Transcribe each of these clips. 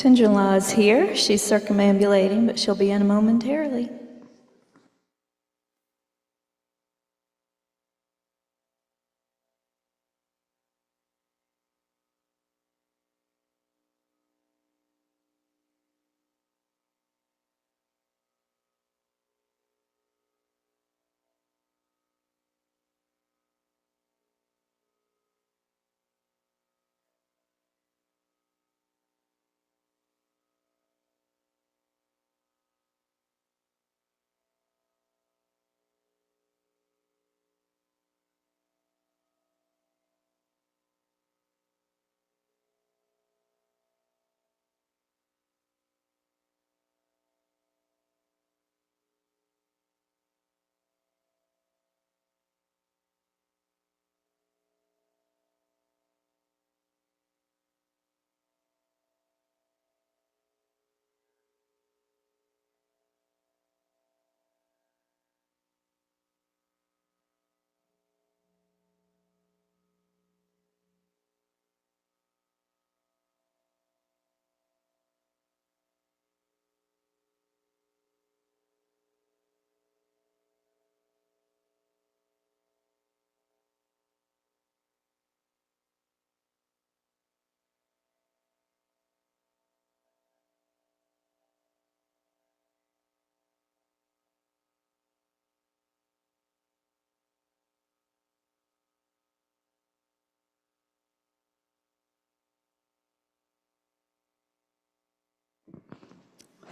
Tendron is here. She's circumambulating, but she'll be in momentarily.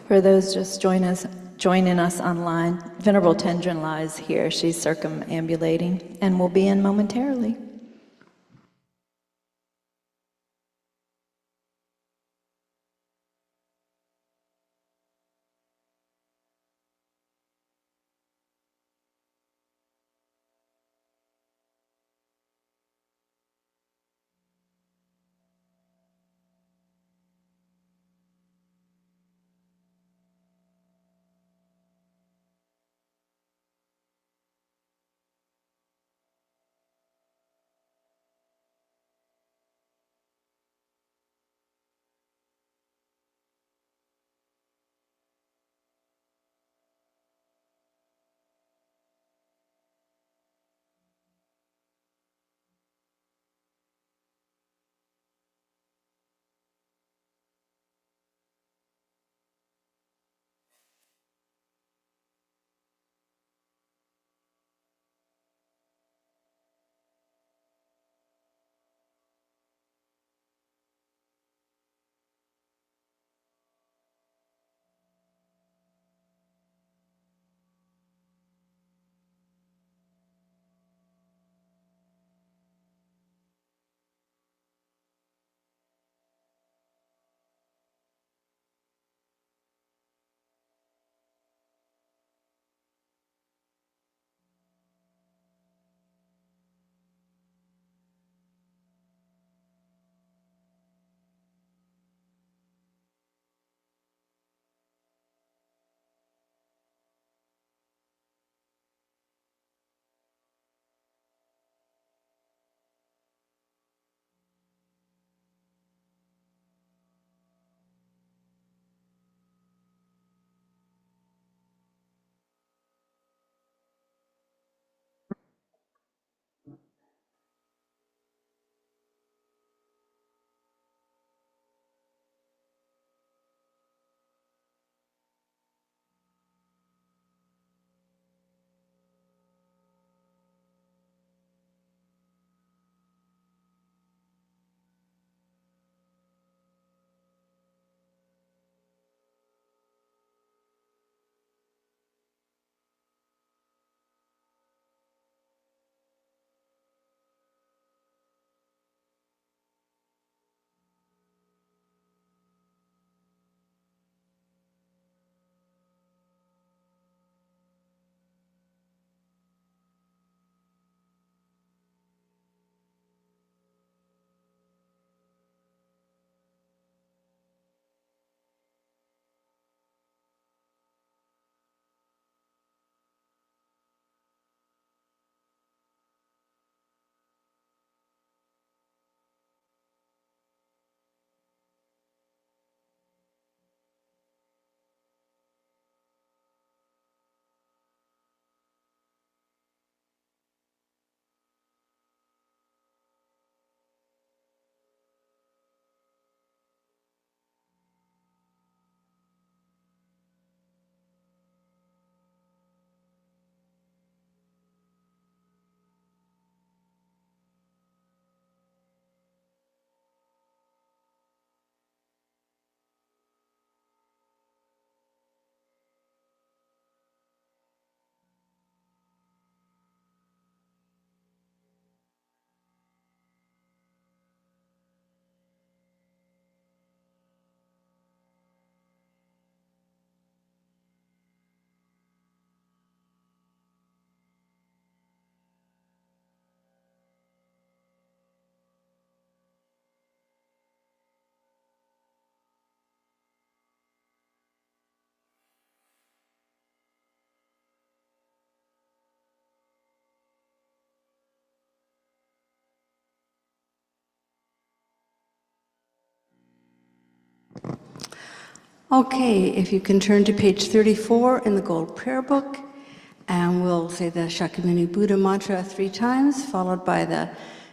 For those just joining us online, Venerable Tendron lies here. She's circumambulating and will be in momentarily. Okay, if you can turn to page 34 in the Gold Prayer Book, and we'll say the Shakyamuni Buddha mantra 3 times, followed by the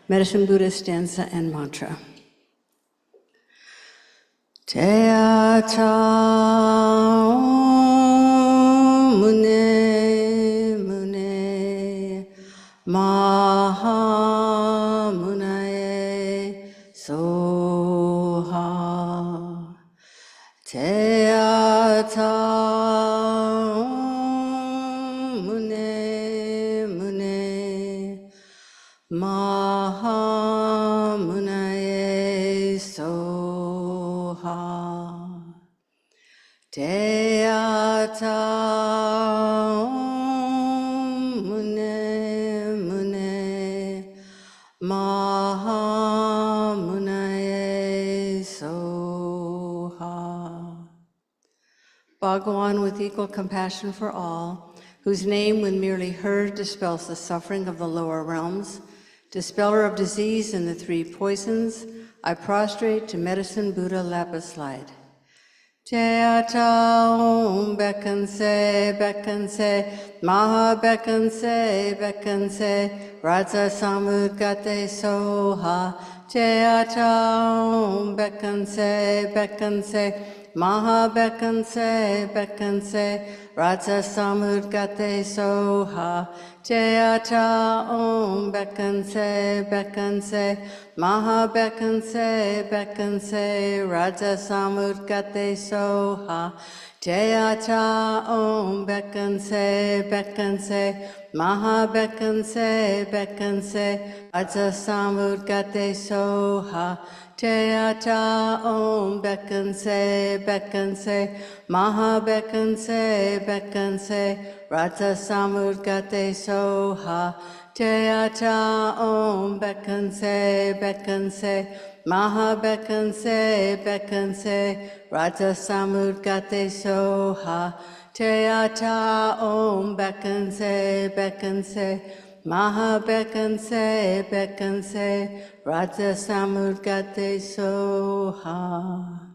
Medicine Buddha stanza and mantra. Teya cha mune mune maha munaye soha. Teya cha mune mune maha munaye soha. Teya cha mune mune maha munaye soha. Bhagawan, with equal compassion for all, whose name, when merely heard, dispels the suffering of the lower realms, dispeller of disease and the 3 poisons, I prostrate to Medicine Buddha lapis slide. Jaya cha om bekanse, maha bekanse, raja samudgate soha. Jaya cha om bekanse, maha bekanse, raja samudgate soha. Jaya cha om bekanse, maha bekanse, raja samudgate soha. Jaya cha om bekanse, maha bekanse, raja samudgate soha. Jaya cha om bekanse, maha bekanse, raja samudgate soha. Jaya cha om bekanse, maha bekanse, raja samudgate soha. Jaya cha om bekanse, maha bekanse, raja samudgate soha.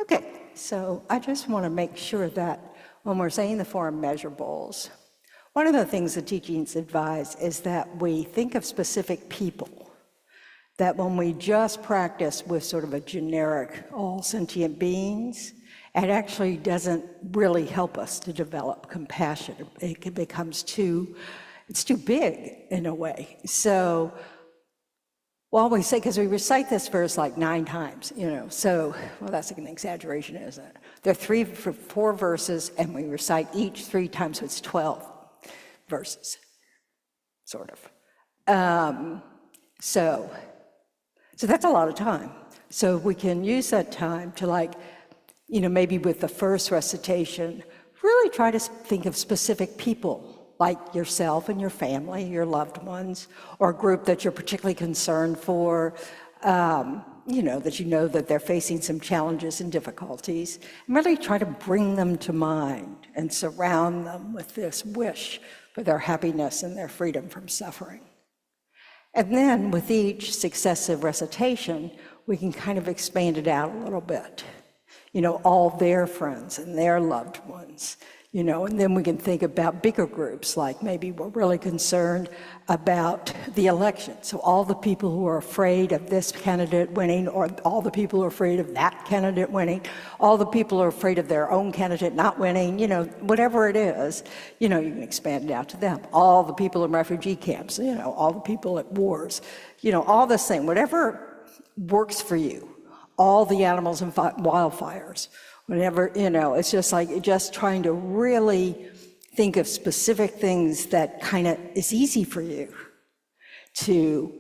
Okay, so I just want to make sure that when we're saying the 4 immeasurables, one of the things the teachings advise is that we think of specific people, that when we just practice with sort of a generic all sentient beings, it actually doesn't really help us to develop compassion. It becomes it's too big in a way. So while we say, because we recite this verse like 9 times, so, well, that's an exaggeration, isn't it? There are 4 verses, and we recite each 3 times, so it's 12 verses, sort of. So that's a lot of time. So we can use that time to maybe with the first recitation, really try to think of specific people, like yourself and your family, your loved ones, or a group that you're particularly concerned for, that they're facing some challenges and difficulties, and really try to bring them to mind and surround them with this wish for their happiness and their freedom from suffering. And then with each successive recitation, we can kind of expand it out a little bit. All their friends and their loved ones, and then we can think about bigger groups, like maybe we're really concerned about the election. So all the people who are afraid of this candidate winning, or all the people who are afraid of that candidate winning, all the people who are afraid of their own candidate not winning, whatever it is, you can expand it out to them. All the people in refugee camps, all the people at wars, all this thing, whatever works for you, all the animals in wildfires, whenever, it's just trying to really think of specific things that kind of is easy for you to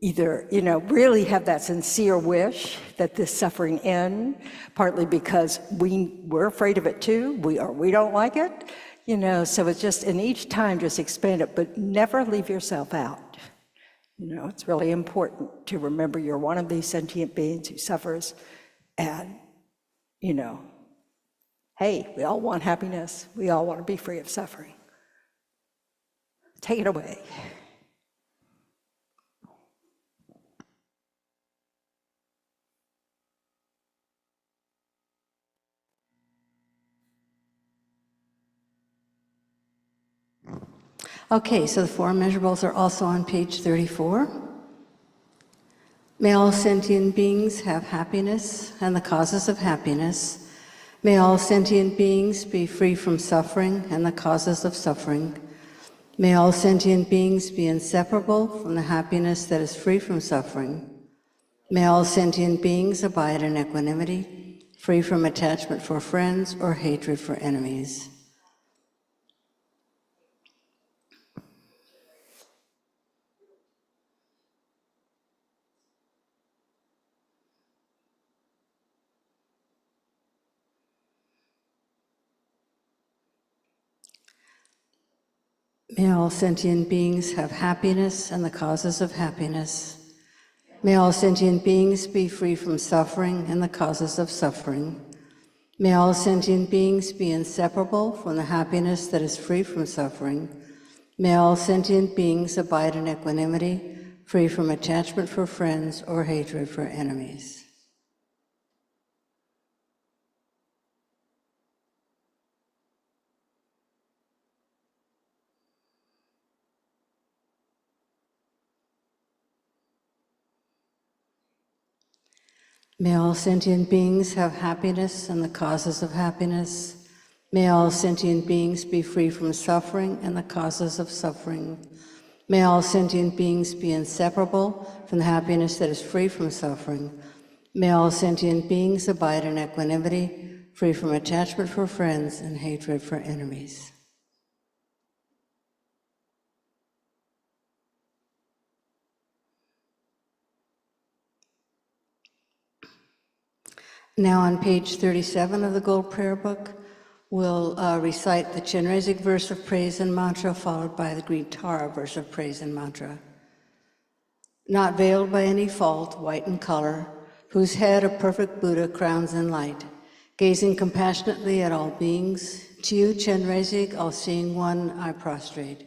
either, really have that sincere wish that this suffering end, partly because we're afraid of it too, we don't like it, so it's just, and each time just expand it, but never leave yourself out. It's really important to remember you're one of these sentient beings who suffers, and, hey, we all want happiness. We all want to be free of suffering. Take it away. Okay, so the four immeasurables are also on page 34. May all sentient beings have happiness and the causes of happiness. May all sentient beings be free from suffering and the causes of suffering. May all sentient beings be inseparable from the happiness that is free from suffering. May all sentient beings abide in equanimity, free from attachment for friends or hatred for enemies. May all sentient beings have happiness and the causes of happiness. May all sentient beings be free from suffering and the causes of suffering. May all sentient beings be inseparable from the happiness that is free from suffering. May all sentient beings abide in equanimity, free from attachment for friends or hatred for enemies. May all sentient beings have happiness and the causes of happiness. May all sentient beings be free from suffering and the causes of suffering. May all sentient beings be inseparable from the happiness that is free from suffering. May all sentient beings abide in equanimity, free from attachment for friends and hatred for enemies. Now on page 37 of the Gold Prayer Book, we'll recite the Chenrezig verse of praise and mantra, followed by the green Tara verse of praise and mantra. Not veiled by any fault, white in color, whose head a perfect Buddha crowns in light, gazing compassionately at all beings, to you, Chenrezig, all-seeing one, I prostrate.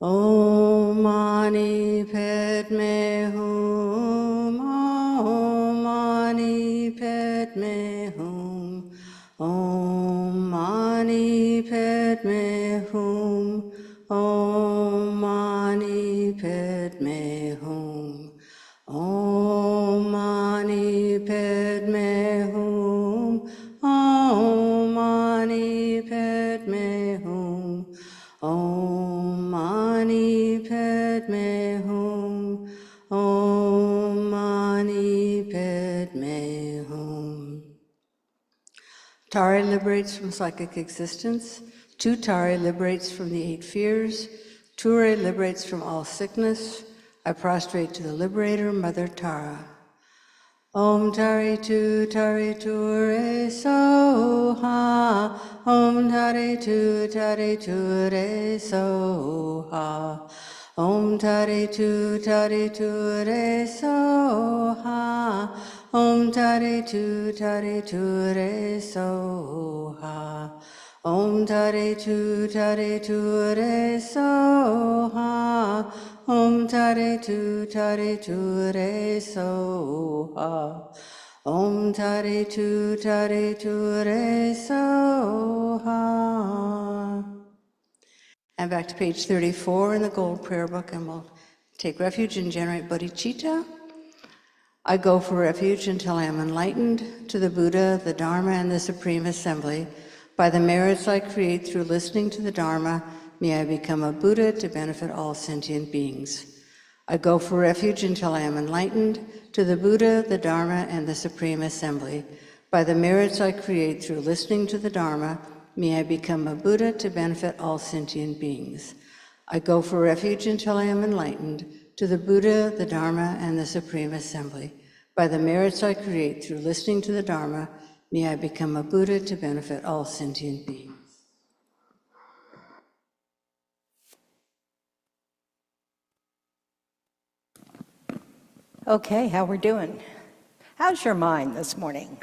Om Mani Padme Hum, Om Mani Padme Hum, Om Mani Padme Hum, Om Mani Padme Hum, Om Mani Padme Hum, Om Mani Padme Hum, Om Mani Padme Hum, Om Mani Padme Hum. Tara liberates from psychic existence. Tu Tara liberates from the 8 fears. Ture liberates from all sickness. I prostrate to the liberator, Mother Tara. Om Tari Tu Ture Soha. Om Tari Tu Ture Soha. Om Tari Tu Ture Soha. Om Tari Tu Ture Soha. Om Tari Tu Ture Soha. Om Tari Tu Ture Soha. Om Tari Tu Ture Soha. And back to page 34 in the Gold Prayer Book, and we'll take refuge and generate bodhicitta. I go for refuge until I am enlightened to the Buddha, the Dharma, and the Supreme Assembly. By the merits I create through listening to the Dharma, may I become a Buddha to benefit all sentient beings. I go for refuge until I am enlightened to the Buddha, the Dharma, and the Supreme Assembly. By the merits I create through listening to the Dharma, may I become a Buddha to benefit all sentient beings. I go for refuge until I am enlightened to the Buddha, the Dharma, and the Supreme Assembly. By the merits I create through listening to the Dharma, may I become a Buddha to benefit all sentient beings. Okay, how we're doing? How's your mind this morning?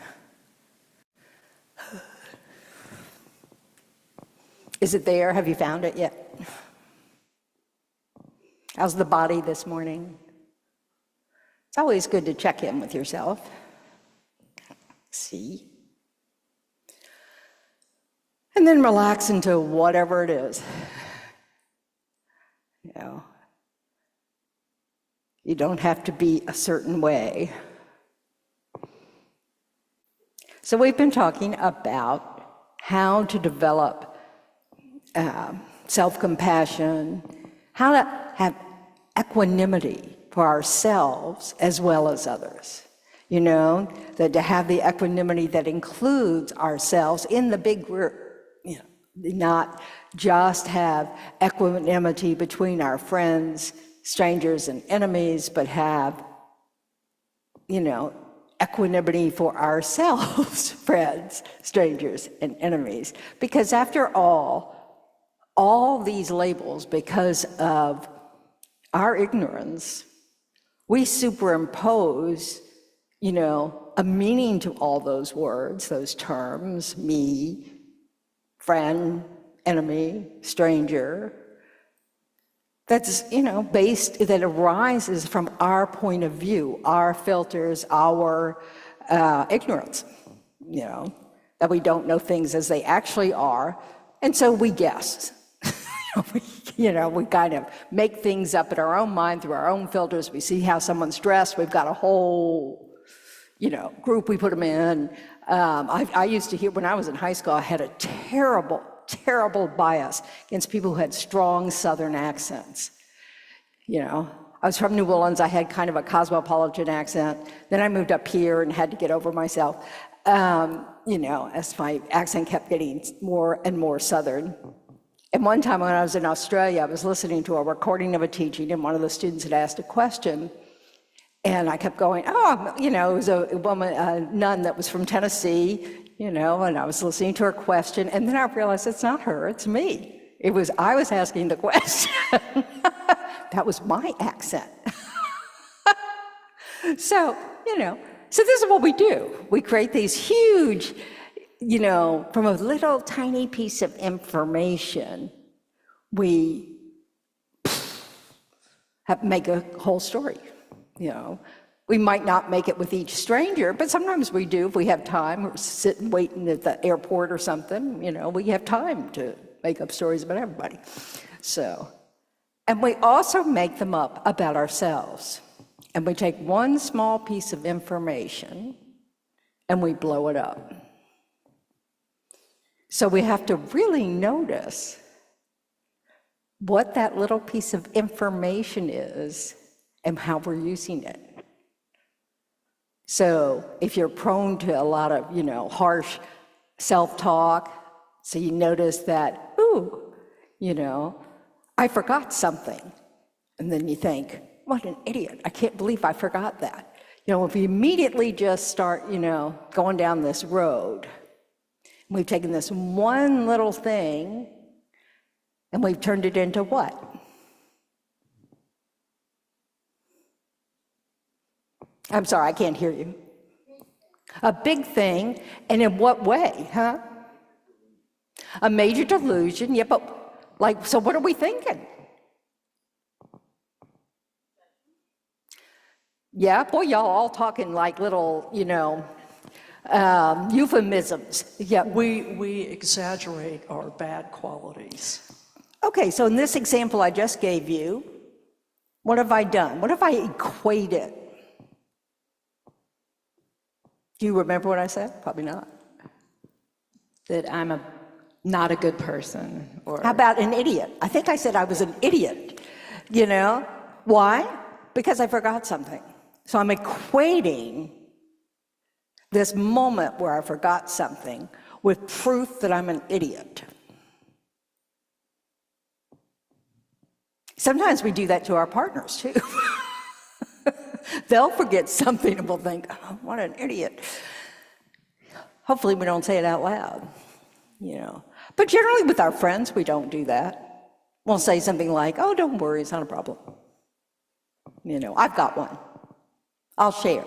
Is it there? Have you found it yet? How's the body this morning? It's always good to check in with yourself. See? And then relax into whatever it is. You know, you don't have to be a certain way. So we've been talking about how to develop self-compassion, how to have equanimity for ourselves as well as others. You know, that to have the equanimity that includes ourselves in the big group, you know, not just have equanimity between our friends, strangers, and enemies, but have, you know, equanimity for ourselves, friends, strangers, and enemies. Because after all these labels, because of our ignorance, we superimpose, you know, a meaning to all those words, those terms, me, friend, enemy, stranger, that's, you know, that arises from our point of view, our filters, our ignorance, you know, that we don't know things as they actually are, and so we guess. You know, we kind of make things up in our own mind through our own filters. We see how someone's dressed. We've got a whole, you know, group we put them in. I used to hear, when I was in high school, I had a terrible bias against people who had strong Southern accents. You know, I was from New Orleans. I had kind of a cosmopolitan accent. Then I moved up here and had to get over myself, you know, as my accent kept getting more and more Southern. And one time when I was in Australia, I was listening to a recording of a teaching, and one of the students had asked a question, and I kept going, oh, you know, it was a woman, a nun that was from Tennessee, you know, and I was listening to her question, and then I realized it's not her, it's me. I was asking the question. That was my accent. So, you know, so this is what we do. We create these huge, you know, from a little tiny piece of information, we make a whole story, you know. We might not make it with each stranger, but sometimes we do if we have time, or sit and waiting at the airport or something, you know, we have time to make up stories about everybody. So, and we also make them up about ourselves. And we take one small piece of information and we blow it up. So we have to really notice what that little piece of information is and how we're using it. So if you're prone to a lot of, you know, harsh self-talk, so you notice that, ooh, you know, I forgot something. And then you think, what an idiot, I can't believe I forgot that. You know, if you immediately just start, you know, going down this road, we've taken this one little thing and we've turned it into what? I'm sorry, I can't hear you. A big thing, and in what way, huh? A major delusion, yeah, but like, so what are we thinking? Yeah, boy, y'all all talking like little, you know, euphemisms. Yeah. We exaggerate our bad qualities. Okay, so in this example I just gave you, what have I done? What have I equated? Do you remember what I said? Probably not. That I'm not a good person, or... How about an idiot? I think I said I was an idiot, you know? Why? Because I forgot something. So I'm equating this moment where I forgot something with proof that I'm an idiot. Sometimes we do that to our partners too. They'll forget something and we'll think, oh, what an idiot. Hopefully we don't say it out loud, you know. But generally with our friends, we don't do that. We'll say something like, oh, don't worry, it's not a problem. You know, I've got one. I'll share.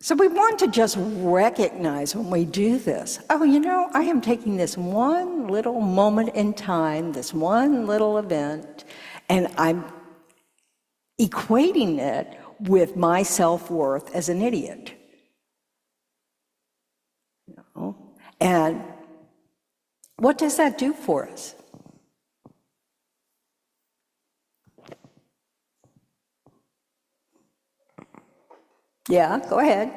So we want to just recognize when we do this, oh, you know, I am taking this one little moment in time, this one little event, and I'm equating it with my self-worth as an idiot. You know? And what does that do for us? Yeah, go ahead.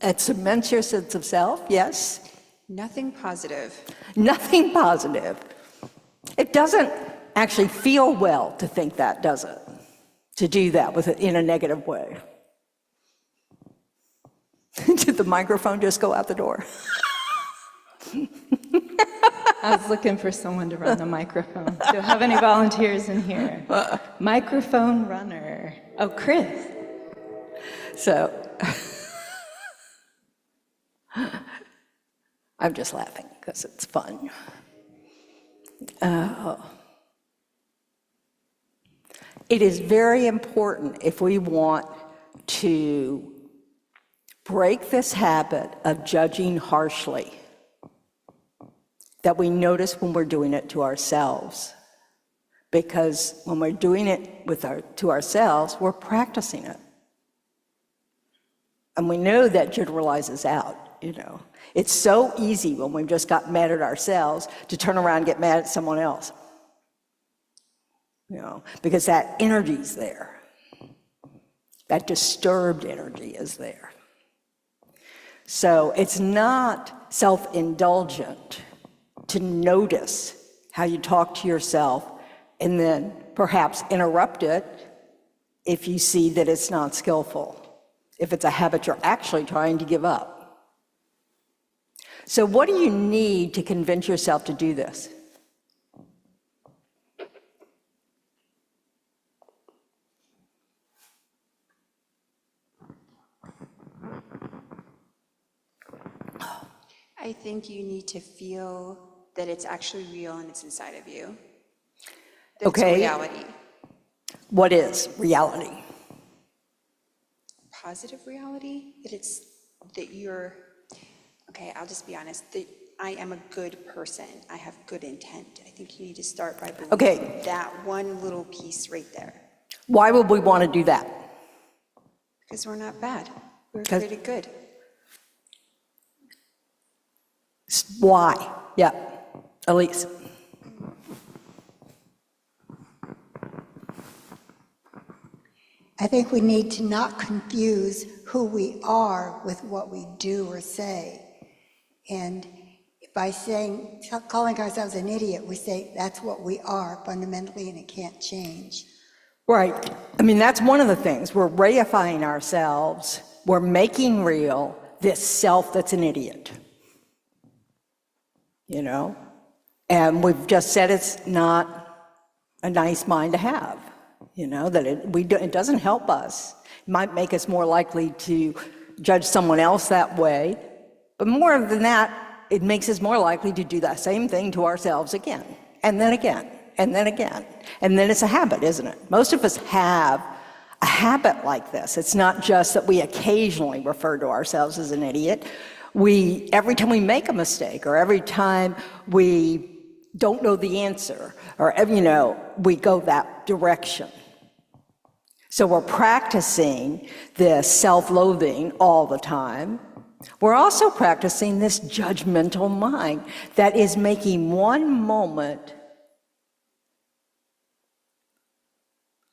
It cements your sense of self, yes. Nothing positive. Nothing positive. It doesn't actually feel well to think that, does it? To do that in a negative way. Did the microphone just go out the door? I was looking for someone to run the microphone. Do I have any volunteers in here? Microphone runner. Oh, Chris. So, I'm just laughing because it's fun. It is very important if we want to break this habit of judging harshly that we notice when we're doing it to ourselves. Because when we're doing it to ourselves, we're practicing it. And we know that generalizes out, you know. It's so easy when we've just got mad at ourselves to turn around and get mad at someone else. You know, because that energy's there. That disturbed energy is there. So it's not self-indulgent to notice how you talk to yourself and then perhaps interrupt it if you see that it's not skillful, if it's a habit you're actually trying to give up. So what do you need to convince yourself to do this? I think you need to feel that it's actually real and it's inside of you. That's Okay. reality. What is reality? Positive reality? That you're, okay, I'll just be honest, that I am a good person. I have good intent. I think you need to start by believing that one little piece right there. Why would we want to do that? Because we're not bad. We're 'Cause- pretty good. Why? Yeah, Elise. I think we need to not confuse who we are with what we do or say. And by calling ourselves an idiot, we say that's what we are fundamentally and it can't change. Right. I mean, that's one of the things. We're reifying ourselves. We're making real this self that's an idiot. You know? And we've just said it's not a nice mind to have. You know, that it doesn't help us. It might make us more likely to judge someone else that way. But more than that, it makes us more likely to do that same thing to ourselves again, and then again, and then again. And then it's a habit, isn't it? Most of us have a habit like this. It's not just that we occasionally refer to ourselves as an idiot. Every time we make a mistake, or every time we don't know the answer, or, you know, we go that direction. So we're practicing this self-loathing all the time. We're also practicing this judgmental mind that is making one moment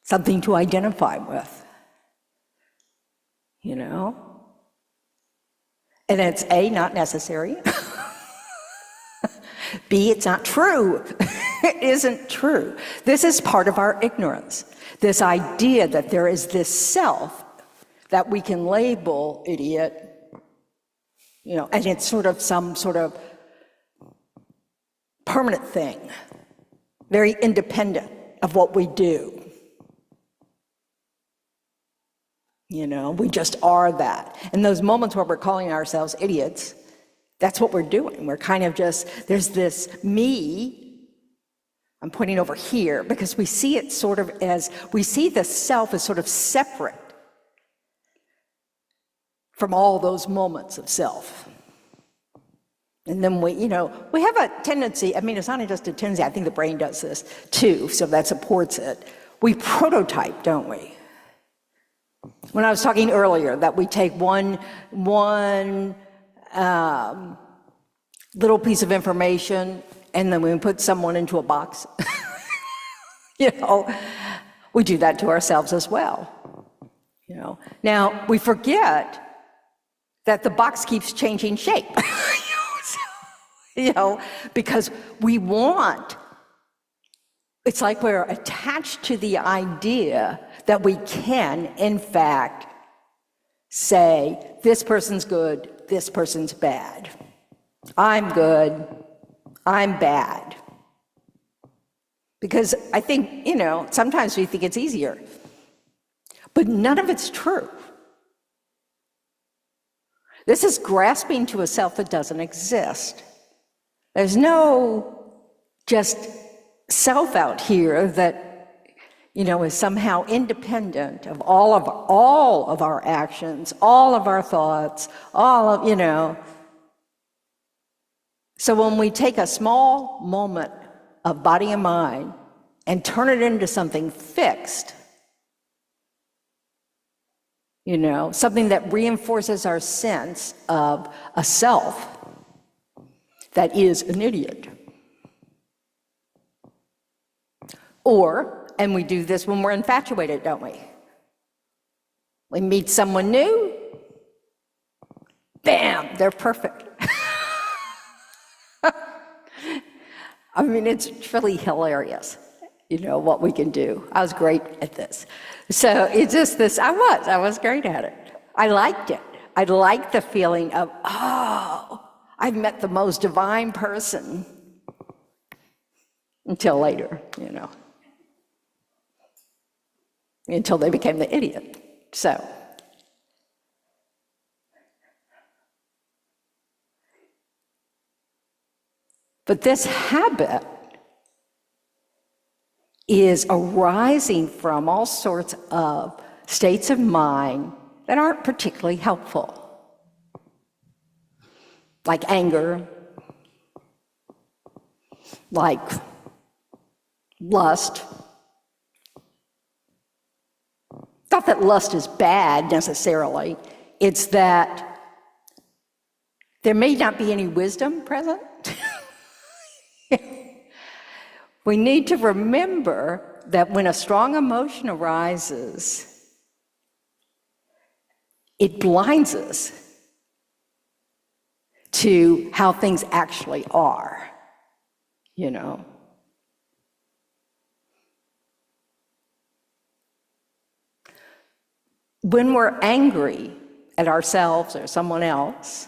something to identify with, you know? And it's A, not necessary. B, it's not true. It isn't true. This is part of our ignorance. This idea that there is this self that we can label idiot, you know, and it's sort of some sort of permanent thing, very independent of what we do. You know, we just are that. And those moments where we're calling ourselves idiots, that's what we're doing. We're kind of just, there's this me, I'm pointing over here, because we see it sort of as, we see the self as sort of separate from all those moments of self. And then we, you know, we have a tendency, I mean, it's not just a tendency, I think the brain does this too, so that supports it. We prototype, don't we? When I was talking earlier, that we take one little piece of information, and then we put someone into a box. You know, we do that to ourselves as well. you know. Now, we forget that the box keeps changing shape, you know, because we want, it's like we're attached to the idea that we can, in fact, say, this person's good, this person's bad. I'm good, I'm bad. Because I think, you know, sometimes we think it's easier, but none of it's true. This is grasping to a self that doesn't exist. There's no just self out here that, you know, is somehow independent of all of our actions, all of our thoughts, all of, you know. So when we take a small moment of body and mind and turn it into something fixed, you know, something that reinforces our sense of a self that is an idiot. Or, and we do this when we're infatuated, don't we? We meet someone new, bam, they're perfect. I mean, it's really hilarious, you know, what we can do. I was great at this. So it's just this, I was great at it. I liked it. I liked the feeling of, oh, I've met the most divine person. Until later, you know. Until they became the idiot. So. But this habit is arising from all sorts of states of mind that aren't particularly helpful. Like anger, like lust. Not that lust is bad necessarily, it's that there may not be any wisdom present. We need to remember that when a strong emotion arises, it blinds us to how things actually are, you know. When we're angry at ourselves or someone else,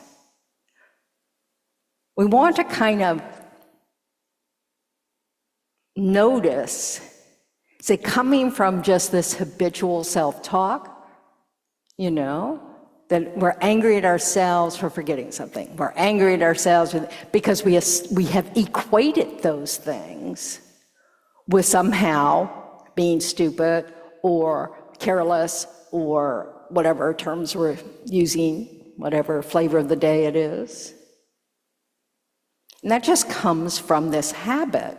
we want to kind of notice, is it coming from just this habitual self-talk, you know, that we're angry at ourselves for forgetting something. We're angry at ourselves because we have equated those things with somehow being stupid or careless or whatever terms we're using, whatever flavor of the day it is. And that just comes from this habit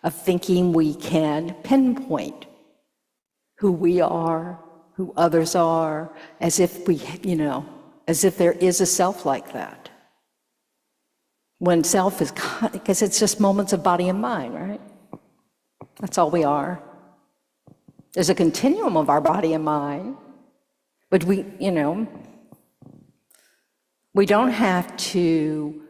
of thinking we can pinpoint who we are, who others are, as if we, you know, as if there is a self like that. When self is, because it's just moments of body and mind, right? That's all we are. There's a continuum of our body and mind, but we, you know, we don't have to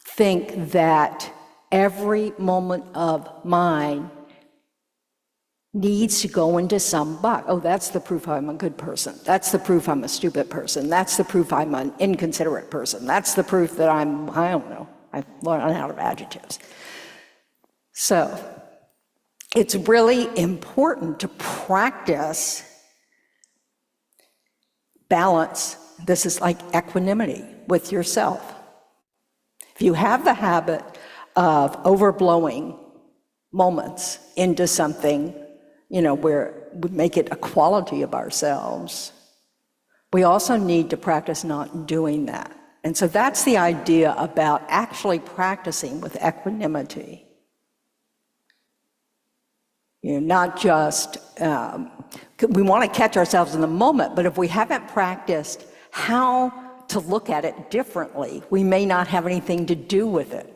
think that every moment of mind needs to go into some box. Oh, that's the proof I'm a good person. That's the proof I'm a stupid person. That's the proof I'm an inconsiderate person. That's the proof that I don't know, I've learned out of adjectives. So, it's really important to practice balance. This is like equanimity with yourself. If you have the habit of overblowing moments into something, you know, where we make it a quality of ourselves, we also need to practice not doing that. And so that's the idea about actually practicing with equanimity. You know, not just, we want to catch ourselves in the moment, but if we haven't practiced how to look at it differently, we may not have anything to do with it.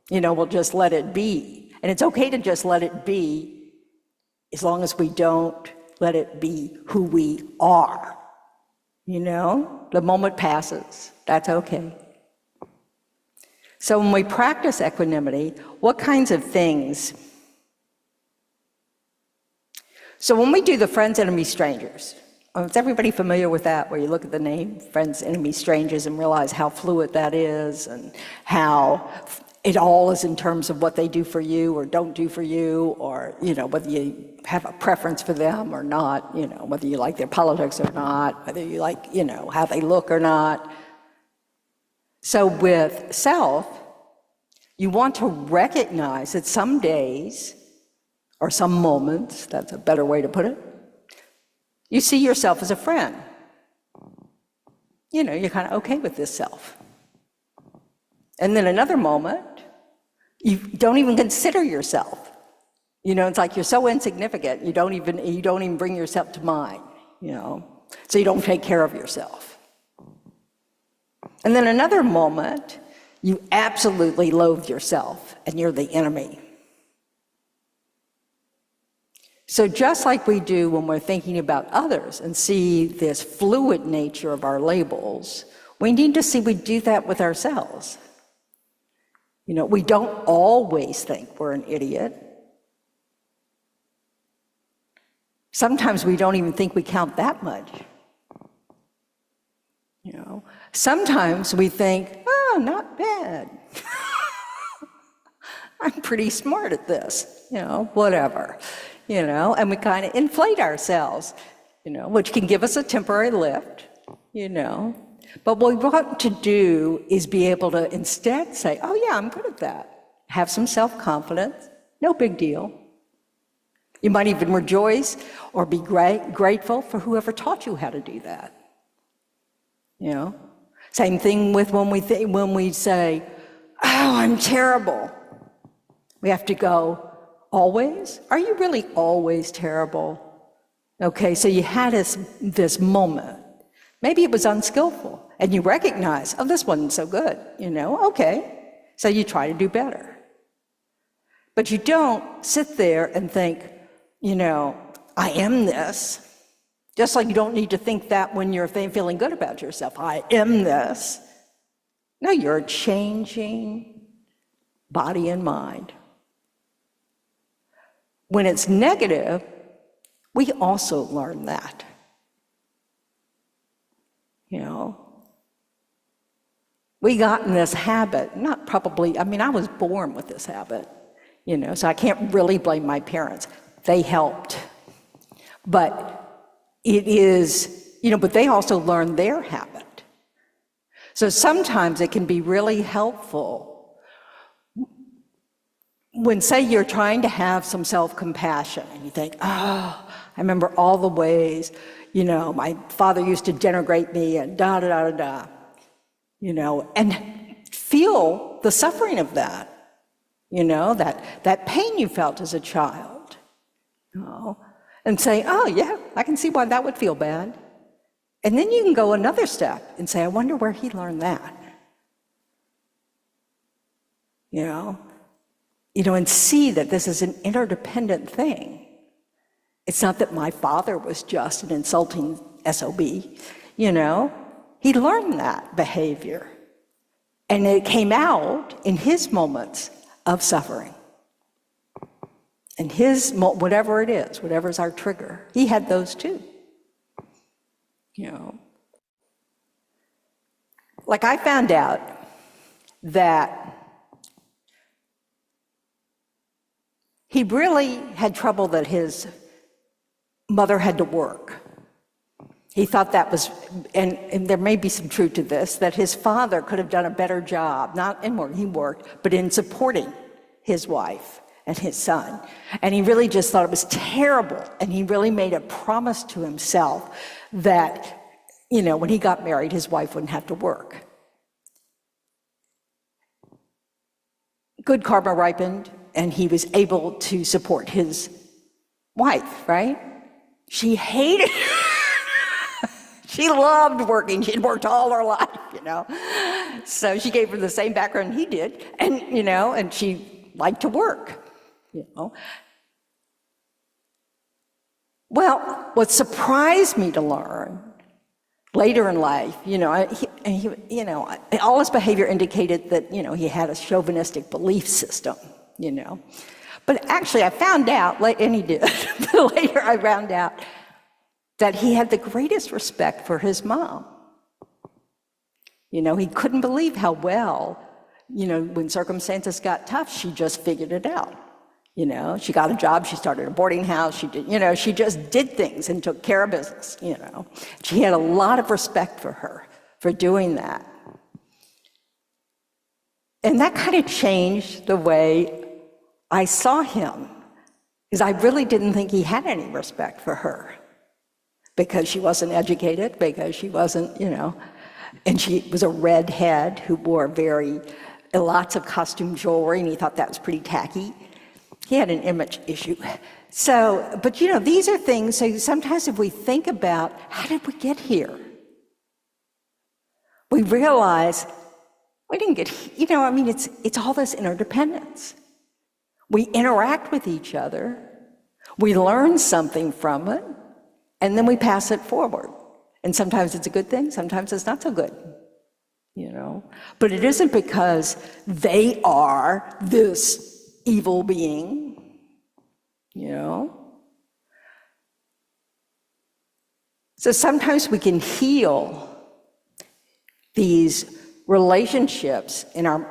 You know, we'll just let it be. And it's okay to just let it be as long as we don't let it be who we are. You know, the moment passes, that's okay. So when we practice equanimity, what kinds of things? So when we do the friends, enemies, strangers, is everybody familiar with that, where you look at the name, friends, enemies, strangers, and realize how fluid that is, and how it all is in terms of what they do for you or don't do for you, or, you know, whether you have a preference for them or not, you know, whether you like their politics or not, whether you like, you know, how they look or not. So with self, you want to recognize that some days, or some moments, that's a better way to put it, you see yourself as a friend. You know, you're kind of okay with this self. And then another moment, you don't even consider yourself. You know, it's like you're so insignificant, you don't even bring yourself to mind, you know, so you don't take care of yourself. And then another moment, you absolutely loathe yourself, and you're the enemy. So just like we do when we're thinking about others and see this fluid nature of our labels, we need to see we do that with ourselves. You know, we don't always think we're an idiot. Sometimes we don't even think we count that much. You know, sometimes we think, oh, not bad. I'm pretty smart at this, you know, whatever. You know, and we kind of inflate ourselves, you know, which can give us a temporary lift, you know. But what we want to do is be able to instead say, oh yeah, I'm good at that. Have some self-confidence, no big deal. You might even rejoice or be grateful for whoever taught you how to do that. You know, same thing with when we say, oh, I'm terrible. We have to go, always? Are you really always terrible? Okay, so you had this moment. Maybe it was unskillful, and you recognize, oh, this wasn't so good, you know, okay. So you try to do better. But you don't sit there and think, you know, I am this. Just like you don't need to think that when you're feeling good about yourself, I am this. No, you're changing body and mind. When it's negative, we also learn that. You know, we got in this habit, I was born with this habit, you know, so I can't really blame my parents. They helped. But it is, you know, but they also learned their habit. So sometimes it can be really helpful when, say, you're trying to have some self-compassion and you think, oh, I remember all the ways, you know, my father used to denigrate me and da-da-da-da-da, you know, and feel the suffering of that, you know, that pain you felt as a child, you know, and say, oh, yeah, I can see why that would feel bad. And then you can go another step and say, I wonder where he learned that, you know, and see that this is an interdependent thing. It's not that my father was just an insulting SOB, you know. He learned that behavior. And it came out in his moments of suffering. And his, whatever it is, whatever's our trigger, he had those too. You know. Like I found out that he really had trouble that his mother had to work. He thought that was, and there may be some truth to this, that his father could have done a better job, not in work, he worked, but in supporting his wife and his son. And he really just thought it was terrible. And he really made a promise to himself that, you know, when he got married, his wife wouldn't have to work. Good karma ripened, and he was able to support his wife, right? She hated She loved working. She'd worked all her life, you know. So she gave her the same background he did, and, you know, and she liked to work, you know. Well, what surprised me to learn later in life, all his behavior indicated that, he had a chauvinistic belief system, But actually, I found out, and he did, but later I found out that he had the greatest respect for his mom. He couldn't believe how well, when circumstances got tough, she just figured it out. She got a job, she started a boarding house, she just did things and took care of business, She had a lot of respect for her for doing that. And that kind of changed the way I saw him, because I really didn't think he had any respect for her, because she wasn't educated, because she wasn't, and she was a redhead who wore lots of costume jewelry, and he thought that was pretty tacky. He had an image issue. So, but these are things, so sometimes if we think about, how did we get here? We realize we didn't get, it's all this interdependence. We interact with each other, we learn something from it, and then we pass it forward. And sometimes it's a good thing, sometimes it's not so good, But it isn't because they are this evil being, So sometimes we can heal these relationships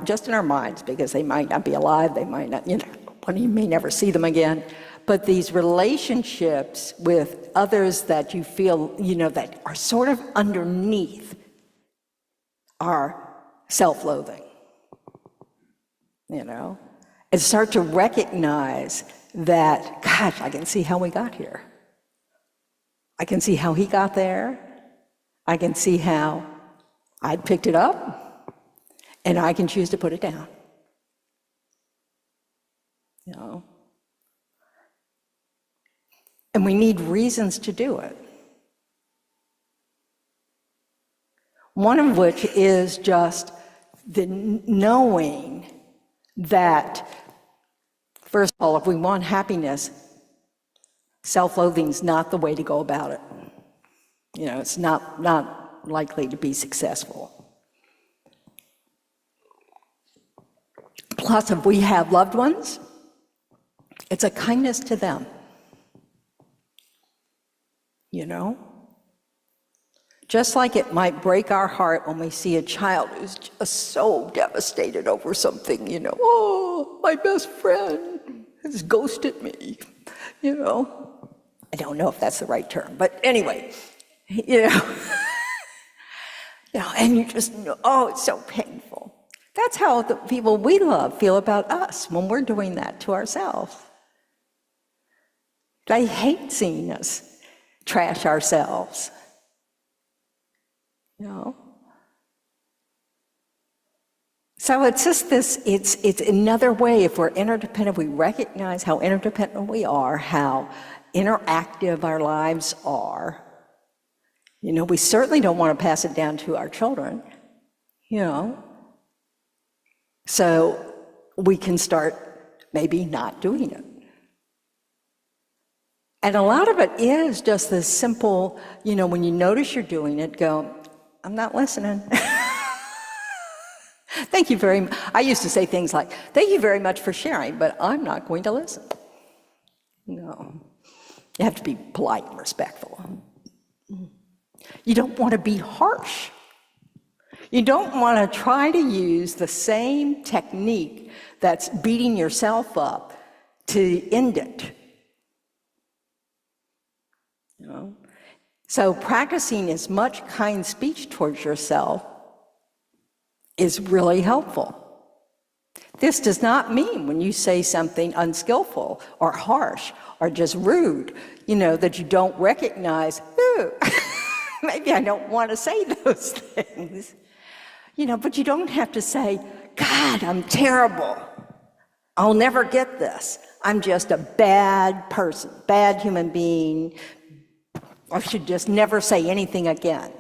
just in our minds, because they might not be alive, they might not, you may never see them again, but these relationships with others that you feel, that are sort of underneath our self-loathing, and start to recognize that, gosh, I can see how we got here. I can see how he got there. I can see how I picked it up, and I can choose to put it down. And we need reasons to do it. One of which is just the knowing that, first of all, if we want happiness, self-loathing is not the way to go about it. It's not likely to be successful. Plus, if we have loved ones, it's a kindness to them. Just like it might break our heart when we see a child who's just so devastated over something, oh, my best friend has ghosted me, I don't know if that's the right term, but anyway, and you just know, oh, it's so painful. That's how the people we love feel about us when we're doing that to ourselves. They hate seeing us trash ourselves. So it's just this, it's another way, if we're interdependent, we recognize how interdependent we are, how interactive our lives are. We certainly don't want to pass it down to our children, So we can start maybe not doing it. And a lot of it is just this simple, when you notice you're doing it, go, I'm not listening. Thank you very much. I used to say things like, thank you very much for sharing, but I'm not going to listen. No. You have to be polite and respectful. You don't want to be harsh. You don't want to try to use the same technique that's beating yourself up to end it. So practicing as much kind speech towards yourself is really helpful. This does not mean when you say something unskillful or harsh or just rude, that you don't recognize, ooh, maybe I don't want to say those things. But you don't have to say, God, I'm terrible. I'll never get this. I'm just a bad person, bad human being. I should just never say anything again.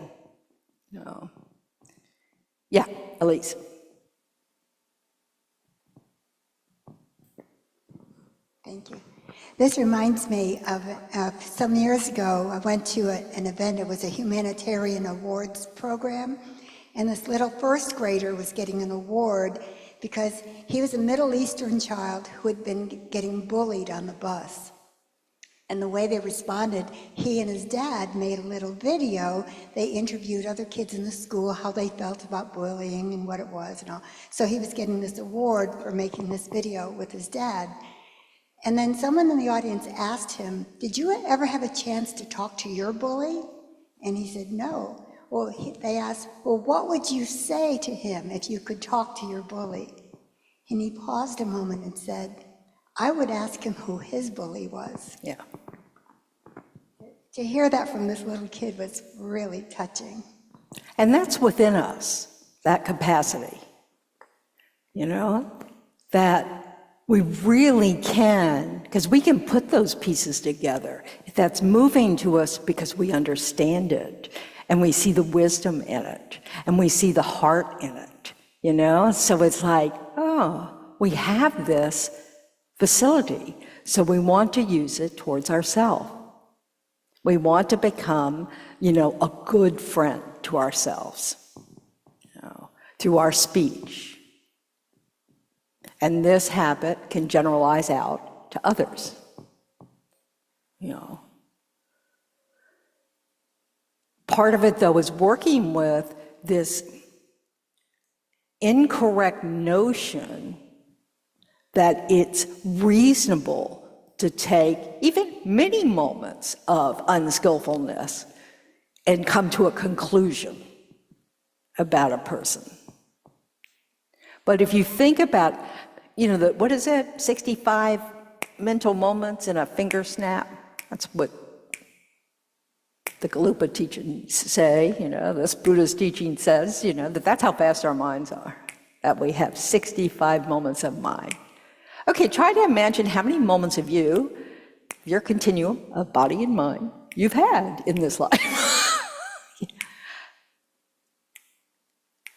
No. Yeah, Elise. Thank you. This reminds me of some years ago, I went to an event, it was a humanitarian awards program, and this little first grader was getting an award because he was a Middle Eastern child who had been getting bullied on the bus. And the way they responded, he and his dad made a little video. They interviewed other kids in the school, how they felt about bullying and what it was and all. So he was getting this award for making this video with his dad. And then someone in the audience asked him, did you ever have a chance to talk to your bully? And he said, no. Well, they asked, well, what would you say to him if you could talk to your bully? And he paused a moment and said, I would ask him who his bully was. Yeah. To hear that from this little kid was really touching. And that's within us, that capacity, that we really can, because we can put those pieces together. That's moving to us because we understand it, and we see the wisdom in it, and we see the heart in it, So it's like, oh, we have this facility, so we want to use it towards ourselves. We want to become, a good friend to ourselves, through our speech. And this habit can generalize out to others, Part of it, though, is working with this incorrect notion that it's reasonable to take even many moments of unskillfulness and come to a conclusion about a person. But if you think about, what is it, 65 mental moments in a finger snap? That's what the Kadampa teachings say, this Buddha's teaching says, that's how fast our minds are, that we have 65 moments of mind. Okay, try to imagine how many moments of your continuum of body and mind, you've had in this life.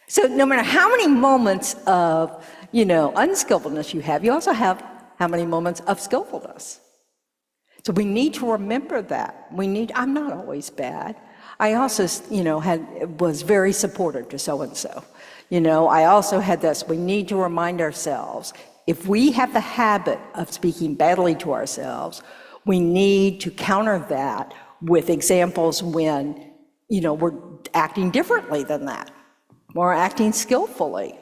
So no matter how many moments of, unskillfulness you have, you also have how many moments of skillfulness. So we need to remember that. I'm not always bad. I also, was very supportive to so-and-so. I also had this, we need to remind ourselves, if we have the habit of speaking badly to ourselves, we need to counter that with examples when, we're acting differently than that. We're acting skillfully.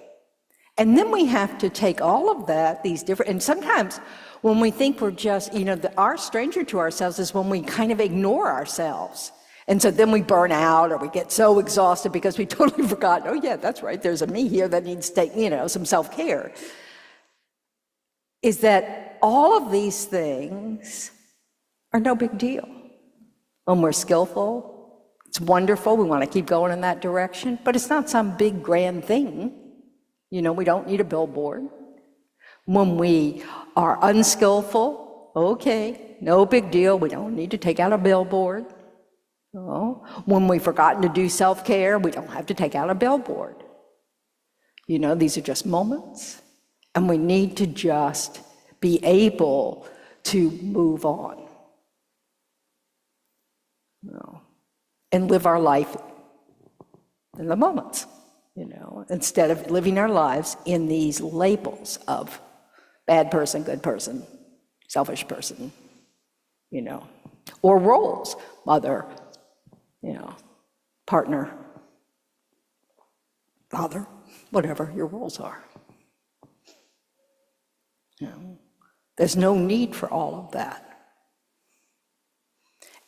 And then we have to take all of that, and sometimes when we think we're just, our stranger to ourselves is when we kind of ignore ourselves. And so then we burn out or we get so exhausted because we totally forgot, oh yeah, that's right, there's a me here that needs to take, some self-care. Is that all of these things are no big deal. When we're skillful, it's wonderful, we want to keep going in that direction, but it's not some big grand thing. We don't need a billboard. When we are unskillful, okay, no big deal, we don't need to take out a billboard. No. When we've forgotten to do self-care, we don't have to take out a billboard. These are just moments, and we need to just be able to move on. And live our life in the moments, instead of living our lives in these labels of bad person, good person, selfish person, or roles, mother, partner, father, whatever your roles are. There's no need for all of that.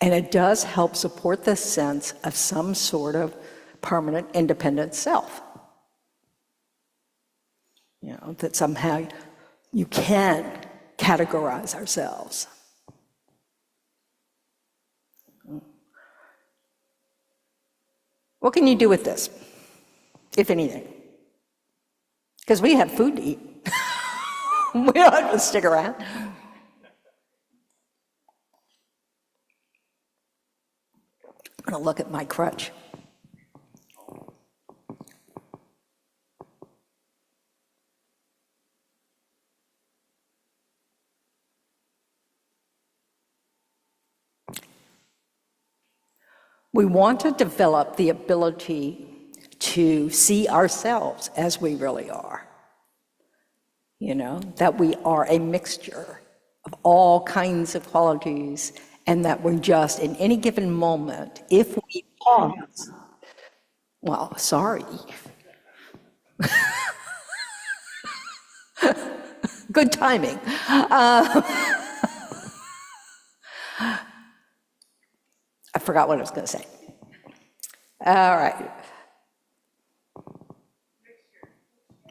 And it does help support the sense of some sort of permanent independent self. That somehow you can categorize ourselves. What can you do with this, if anything? Because we have food to eat. We don't have to stick around. I'm going to look at my crutch. We want to develop the ability to see ourselves as we really are. You know, that we are a mixture of all kinds of qualities, and that we're just, in any given moment, if we pause, well, sorry. Good timing. I forgot what I was going to say. All right.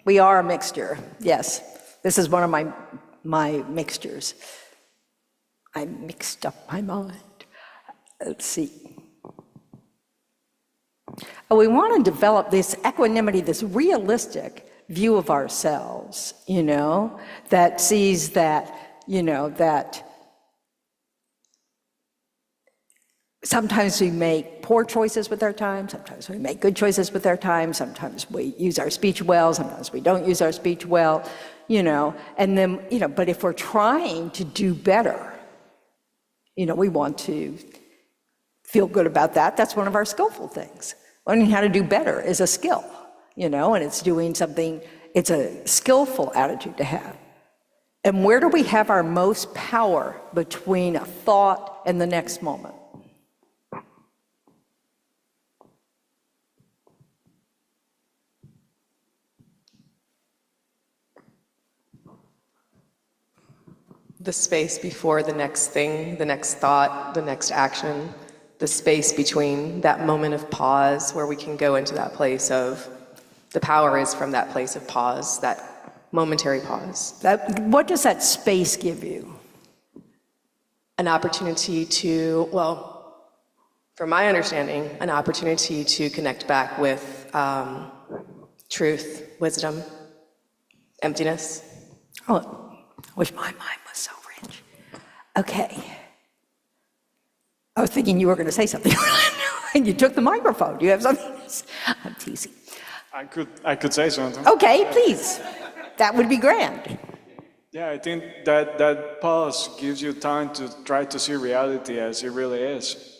We are a mixture, yes. This is one of my mixtures. I mixed up my mind. Let's see. We want to develop this equanimity, this realistic view of ourselves, you know, that sees that, you know, that sometimes we make poor choices with our time, sometimes we make good choices with our time, sometimes we use our speech well, sometimes we don't use our speech well, you know, and then, you know, but if we're trying to do better, you know, we want to feel good about that. That's one of our skillful things. Learning how to do better is a skill, you know, and it's doing something, it's a skillful attitude to have. And where do we have our most power between a thought and the next moment? The space before the next thing, the next thought, the next action, the space between that moment of pause where we can go into that place of, the power is from that place of pause, that momentary pause. What does that space give you? An opportunity to, well, from my understanding, an opportunity to connect back with truth, wisdom, emptiness. Oh, I wish my mind was so rich. Okay. I was thinking you were going to say something, and you took the microphone. Do you have something? I'm teasing. I could say something. Okay, please. That would be grand. Yeah, I think that pause gives you time to try to see reality as it really is.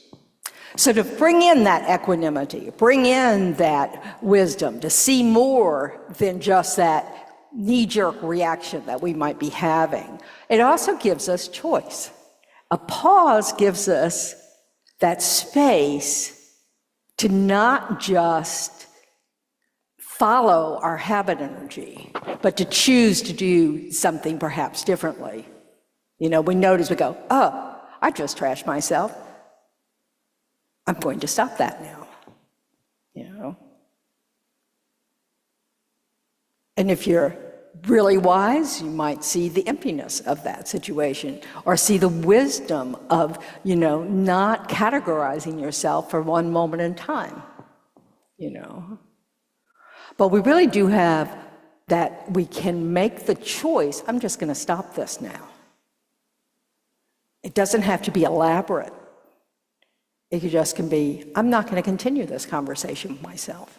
So to bring in that equanimity, bring in that wisdom, to see more than just that knee-jerk reaction that we might be having, it also gives us choice. A pause gives us that space to not just follow our habit energy, but to choose to do something perhaps differently. You know, we notice, we go, oh, I just trashed myself. I'm going to stop that now, you know. And if you're really wise, you might see the emptiness of that situation, or see the wisdom of, you know, not categorizing yourself for one moment in time, you know. But we really do have that we can make the choice, I'm just going to stop this now. It doesn't have to be elaborate. It just can be, I'm not going to continue this conversation with myself.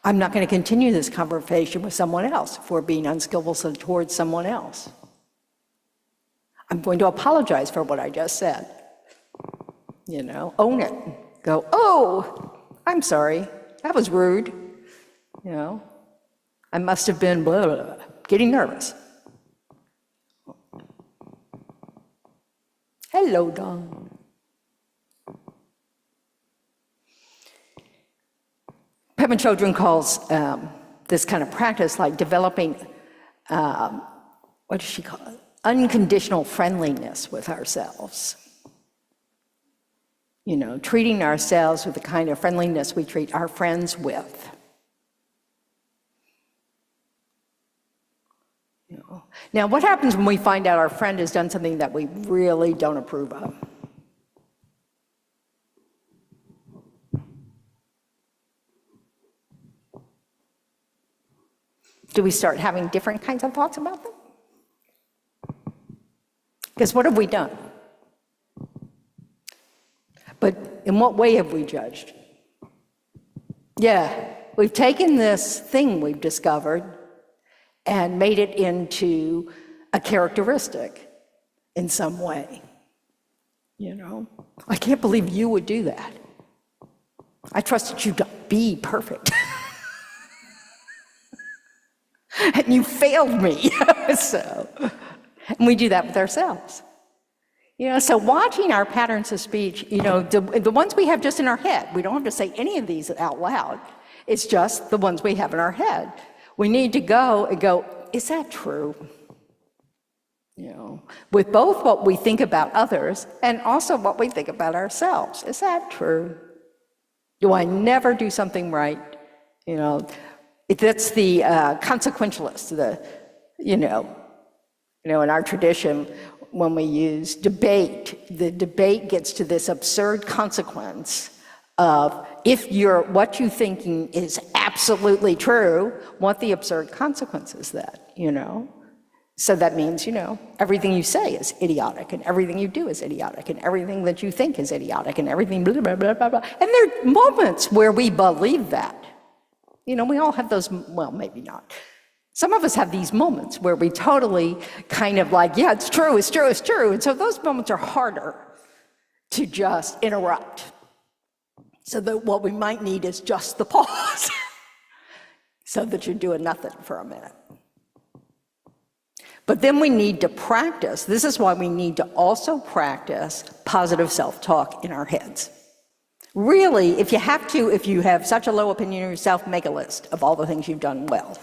I'm not going to continue this conversation with someone else if we're being unskillful towards someone else. I'm going to apologize for what I just said. You know, own it. Go, oh, I'm sorry. That was rude. You know, I must have been blah, blah, blah, getting nervous. Hello, Don. Pema Chodron calls this kind of practice like developing, what does she call it? Unconditional friendliness with ourselves. You know, treating ourselves with the kind of friendliness we treat our friends with. You know. Now, what happens when we find out our friend has done something that we really don't approve of? Do we start having different kinds of thoughts about them? Because what have we done? But in what way have we judged? Yeah, we've taken this thing we've discovered and made it into a characteristic in some way. You know, I can't believe you would do that. I trusted you to be perfect. And you failed me. And we do that with ourselves. So watching our patterns of speech, the ones we have just in our head, we don't have to say any of these out loud. It's just the ones we have in our head. We need to go and go, is that true? With both what we think about others and also what we think about ourselves. Is that true? Do I never do something right? That's the consequentialist, in our tradition, when we use debate, the debate gets to this absurd consequence of if what you're thinking is absolutely true, what the absurd consequence is that, So that means, everything you say is idiotic, and everything you do is idiotic, and everything that you think is idiotic, and everything blah, blah, blah, blah, blah. And there are moments where we believe that. We all have those, well, maybe not. Some of us have these moments where we totally kind of like, yeah, it's true, it's true, it's true. And so those moments are harder to just interrupt. So that what we might need is just the pause so that you're doing nothing for a minute. But then we need to practice. This is why we need to also practice positive self-talk in our heads. Really, if you have such a low opinion of yourself, make a list of all the things you've done well,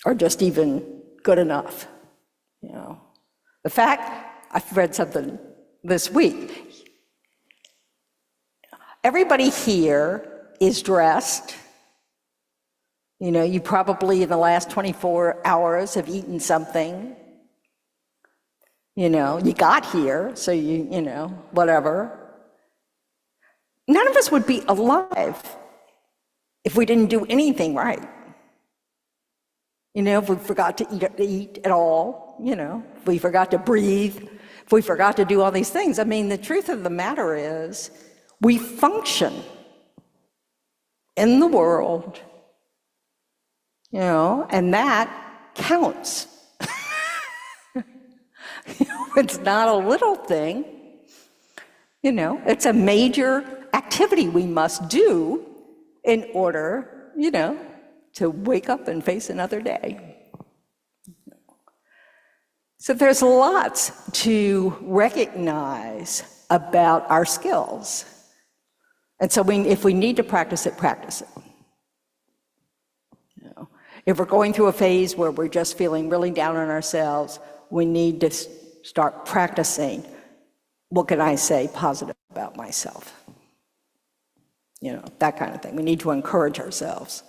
or just even good enough. The fact, I've read something this week. Everybody here is dressed. You probably in the last 24 hours have eaten something. You got here, so whatever. None of us would be alive if we didn't do anything right. If we forgot to eat at all, if we forgot to breathe, if we forgot to do all these things. I mean, the truth of the matter is, we function in the world, and that counts. It's not a little thing. It's a major activity we must do in order, to wake up and face another day. So there's lots to recognize about our skills. And so if we need to practice it, practice it. If we're going through a phase where we're just feeling really down on ourselves, we need to start practicing, what can I say positive about myself? That kind of thing. We need to encourage ourselves.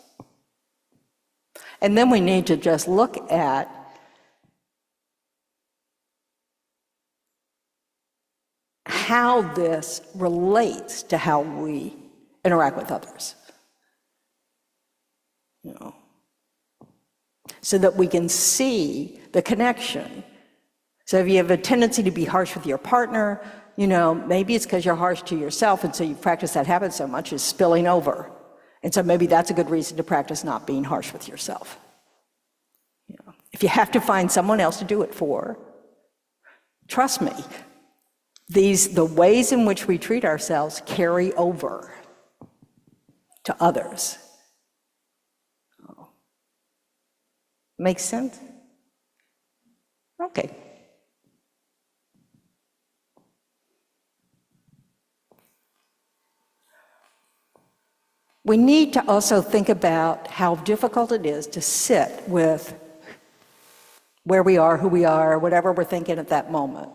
And then we need to just look at how this relates to how we interact with others. So that we can see the connection. So if you have a tendency to be harsh with your partner, maybe it's because you're harsh to yourself, and so you practice that habit so much, it's spilling over. And so maybe that's a good reason to practice not being harsh with yourself. If you have to find someone else to do it for, trust me, the ways in which we treat ourselves carry over to others. Makes sense? Okay. We need to also think about how difficult it is to sit with where we are, who we are, whatever we're thinking at that moment.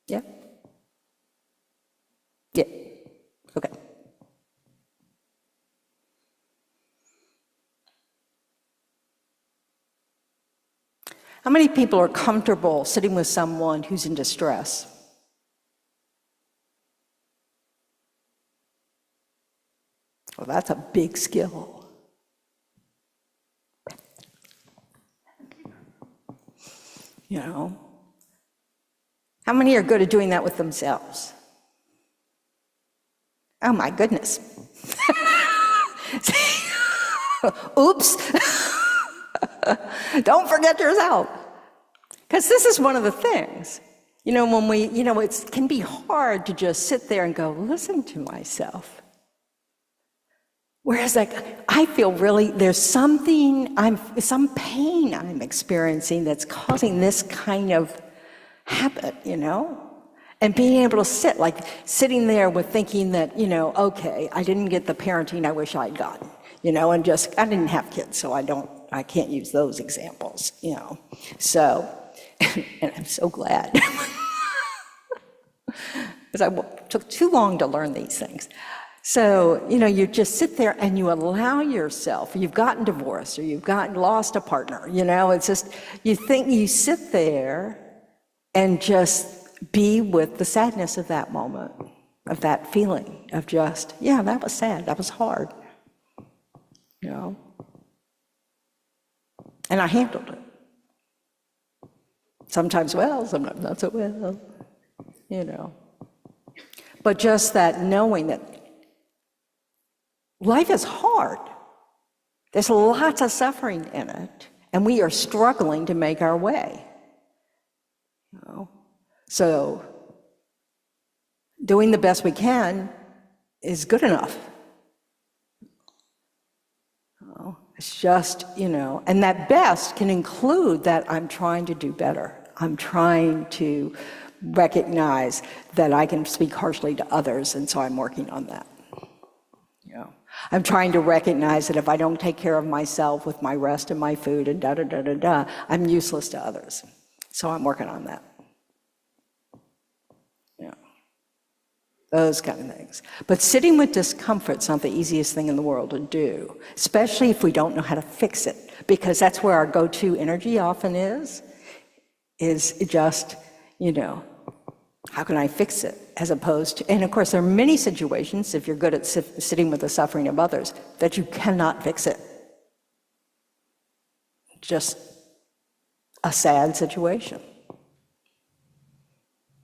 Yeah? Yeah. Okay. How many people are comfortable sitting with someone who's in distress? Well, that's a big skill. How many are good at doing that with themselves? Oh my goodness. Oops. Don't forget yourself. Because this is one of the things. You know, when we, you know, it can be hard to just sit there and go, listen to myself. Whereas, like, I feel really, there's something, some pain I'm experiencing that's causing this kind of habit, you know? And being able to sit, like, sitting there with thinking that, you know, okay, I didn't get the parenting I wish I'd gotten, you know, and just, I didn't have kids, so I can't use those examples, you know? So, and I'm so glad. Because I took too long to learn these things. So, you know, you just sit there and you allow yourself, you've gotten divorced or you've lost a partner, you know, it's just, you sit there and just be with the sadness of that moment, of that feeling of just, yeah, that was sad, that was hard, you know. And I handled it. Sometimes well, sometimes not so well, you know. But just that knowing that life is hard. There's lots of suffering in it, and we are struggling to make our way. You know? So doing the best we can is good enough. You know? It's just, you know, and that best can include that I'm trying to do better. I'm trying to recognize that I can speak harshly to others, and so I'm working on that. You know, I'm trying to recognize that if I don't take care of myself with my rest and my food and da-da-da-da-da, I'm useless to others. So I'm working on that. You know, those kind of things. But sitting with discomfort's not the easiest thing in the world to do, especially if we don't know how to fix it, because that's where our go-to energy often is just, you know, how can I fix it? As opposed to, and of course, there are many situations, if you're good at sitting with the suffering of others, that you cannot fix it. Just a sad situation.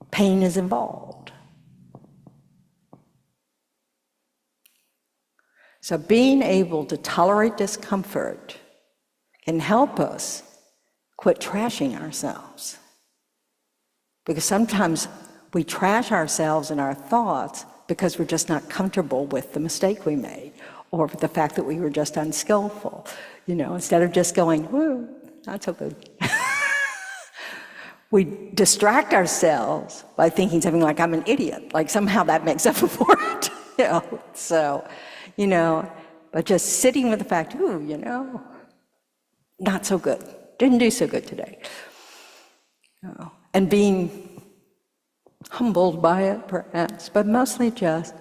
Pain is involved. So being able to tolerate discomfort can help us quit trashing ourselves. Because sometimes we trash ourselves and our thoughts because we're just not comfortable with the mistake we made or with the fact that we were just unskillful. You know, instead of just going, whoo, not so good. We distract ourselves by thinking something like, I'm an idiot, like somehow that makes up for it. You know, so, you know, but just sitting with the fact, ooh, you know, not so good, didn't do so good today. You know, and being humbled by it, perhaps, but mostly just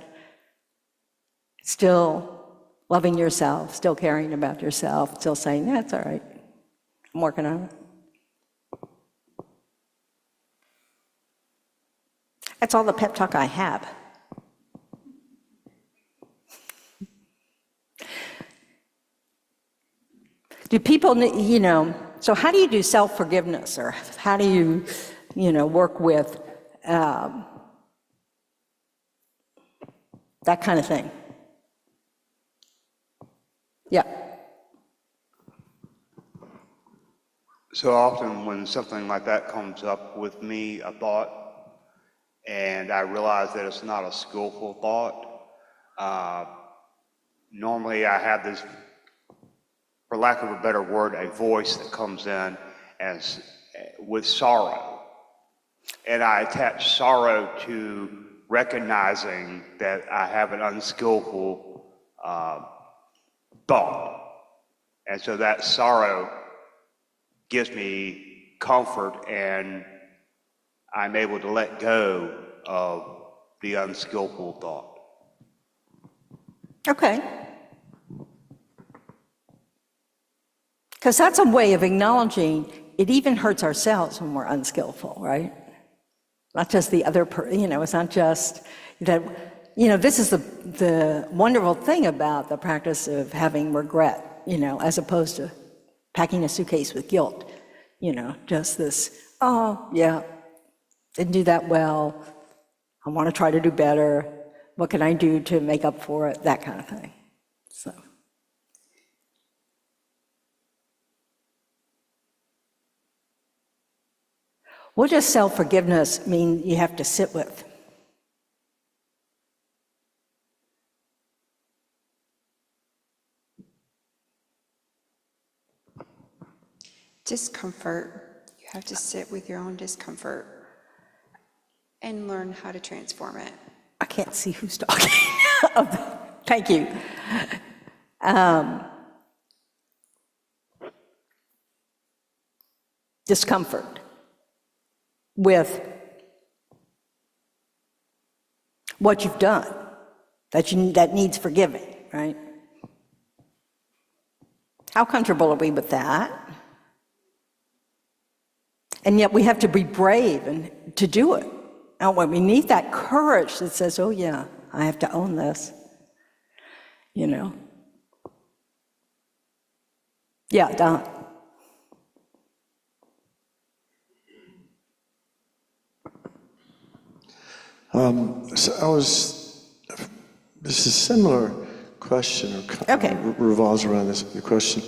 still loving yourself, still caring about yourself, still saying, that's all right, I'm working on it. That's all the pep talk I have. Do people, you know, so how do you do self-forgiveness, or how do you know, work with that kind of thing? Yeah. So often when something like that comes up with me, a thought, and I realize that it's not a skillful thought, normally I have this, for lack of a better word, a voice that comes in as with sorrow. And I attach sorrow to recognizing that I have an unskillful thought. And so that sorrow gives me comfort, and I'm able to let go of the unskillful thought. Okay. Because that's a way of acknowledging it even hurts ourselves when we're unskillful, right? Not just the other person, you know, it's not just that, you know, this is the wonderful thing about the practice of having regret, you know, as opposed to packing a suitcase with guilt, you know, just this, oh, yeah, didn't do that well, I want to try to do better, what can I do to make up for it, that kind of thing, so. What does self-forgiveness mean you have to sit with? Discomfort. You have to sit with your own discomfort and learn how to transform it. I can't see who's talking. Thank you. Discomfort with what you've done that needs forgiving, right? How comfortable are we with that? And yet we have to be brave and to do it. And when we need that courage that says, oh yeah, I have to own this, you know. Yeah, Don. This is a similar question, or Okay. revolves around this. The question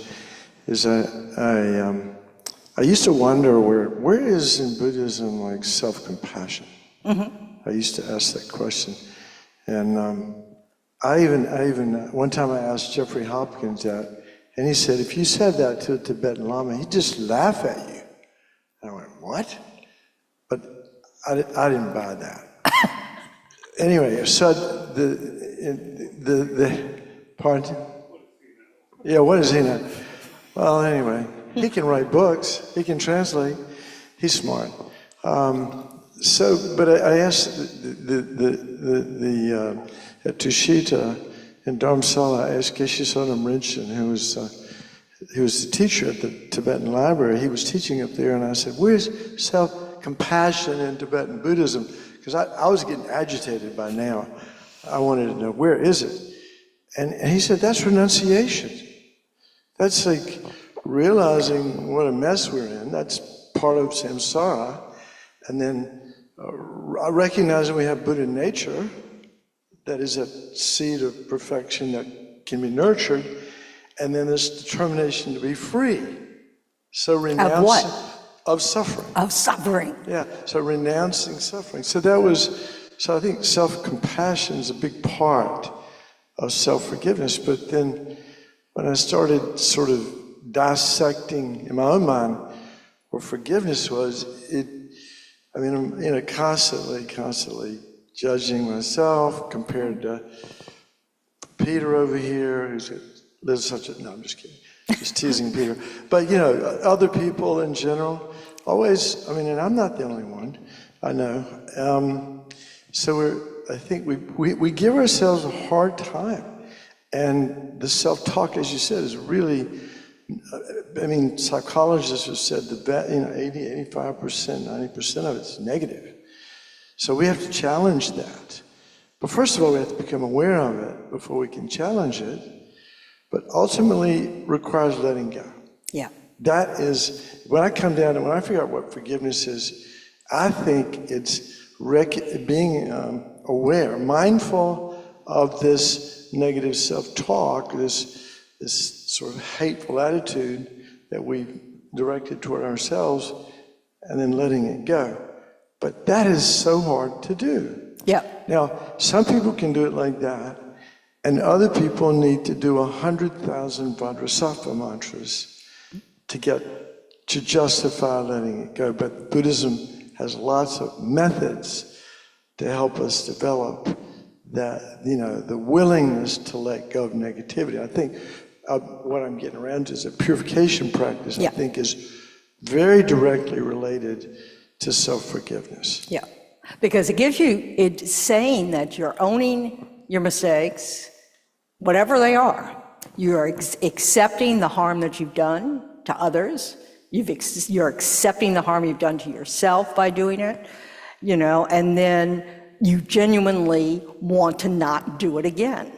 is, I used to wonder where is in Buddhism like self-compassion? I used to ask that question, and I even one time I asked Jeffrey Hopkins that, and he said if you said that to a Tibetan Lama, he'd just laugh at you. And I went, what? But I didn't buy that. Anyway, so the pardon? Yeah, what is he now? Well, anyway, he can write books, he can translate, he's smart. But I asked at Tushita in Dharamsala, I asked Geshe Sonam Rinchen, who was the teacher at the Tibetan library. He was teaching up there, and I said, where's self-compassion in Tibetan Buddhism? Because I was getting agitated by now. I wanted to know, where is it? And he said, that's renunciation. That's like realizing what a mess we're in. That's part of samsara. And then recognizing we have Buddha nature, that is a seed of perfection that can be nurtured. And then this determination to be free. So renouncing. Of what? Of suffering. Of suffering. Yeah, so renouncing suffering. So I think self-compassion is a big part of self-forgiveness. But then when I started sort of dissecting in my own mind what forgiveness was, I'm constantly judging myself compared to Peter over here, who lives such a, no, I'm just kidding. Just teasing Peter. But, other people in general, always, and I'm not the only one, I know. I think we give ourselves a hard time. And the self-talk, as you said, is really, psychologists have said 80, 85%, 90% of it's negative. So we have to challenge that. But first of all, we have to become aware of it before we can challenge it. But ultimately requires letting go. Yeah. That is, when I come down and when I figure out what forgiveness is, I think it's being aware, mindful of this negative self-talk, this sort of hateful attitude that we've directed toward ourselves, and then letting it go. But that is so hard to do. Yeah. Now, some people can do it like that, and other people need to do 100,000 Vajrasattva mantras to justify letting it go. But Buddhism has lots of methods to help us develop that, the willingness to let go of negativity. I think what I'm getting around to is a purification practice, Yeah. I think is very directly related to self-forgiveness. Yeah. Because it's saying that you're owning your mistakes, whatever they are. You're accepting the harm that you've done to others. You're accepting the harm you've done to yourself by doing it, and then you genuinely want to not do it again.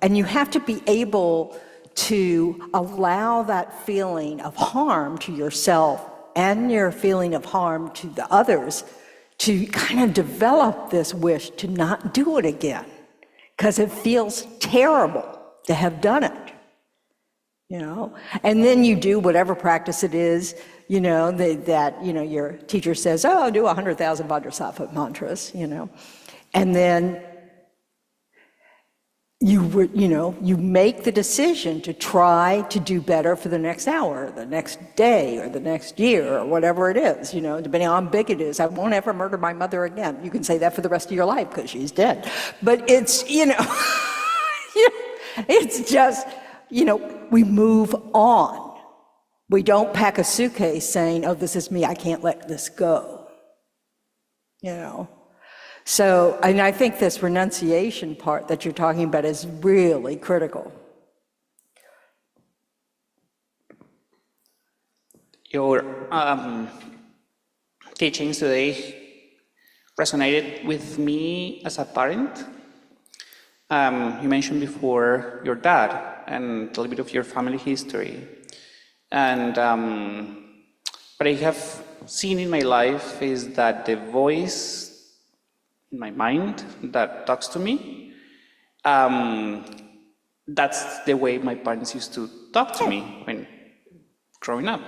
And you have to be able to allow that feeling of harm to yourself and your feeling of harm to the others to kind of develop this wish to not do it again, because it feels terrible to have done it. you know? And then you do whatever practice it is, you know, that you know, your teacher says, oh, do 100,000 Vajrasattva mantras, you know? And then you make the decision to try to do better for the next hour, or the next day, or the next year, or whatever it is, you know, depending on how big it is. I won't ever murder my mother again. You can say that for the rest of your life because she's dead. But it's, you know, it's just, you know, we move on. We don't pack a suitcase saying, oh, this is me, I can't let this go, you know. So, and I think this renunciation part that you're talking about is really critical. Your teachings today resonated with me as a parent. You mentioned before your dad and a little bit of your family history. And what I have seen in my life is that the voice in my mind that talks to me, that's the way my parents used to talk to me when growing up.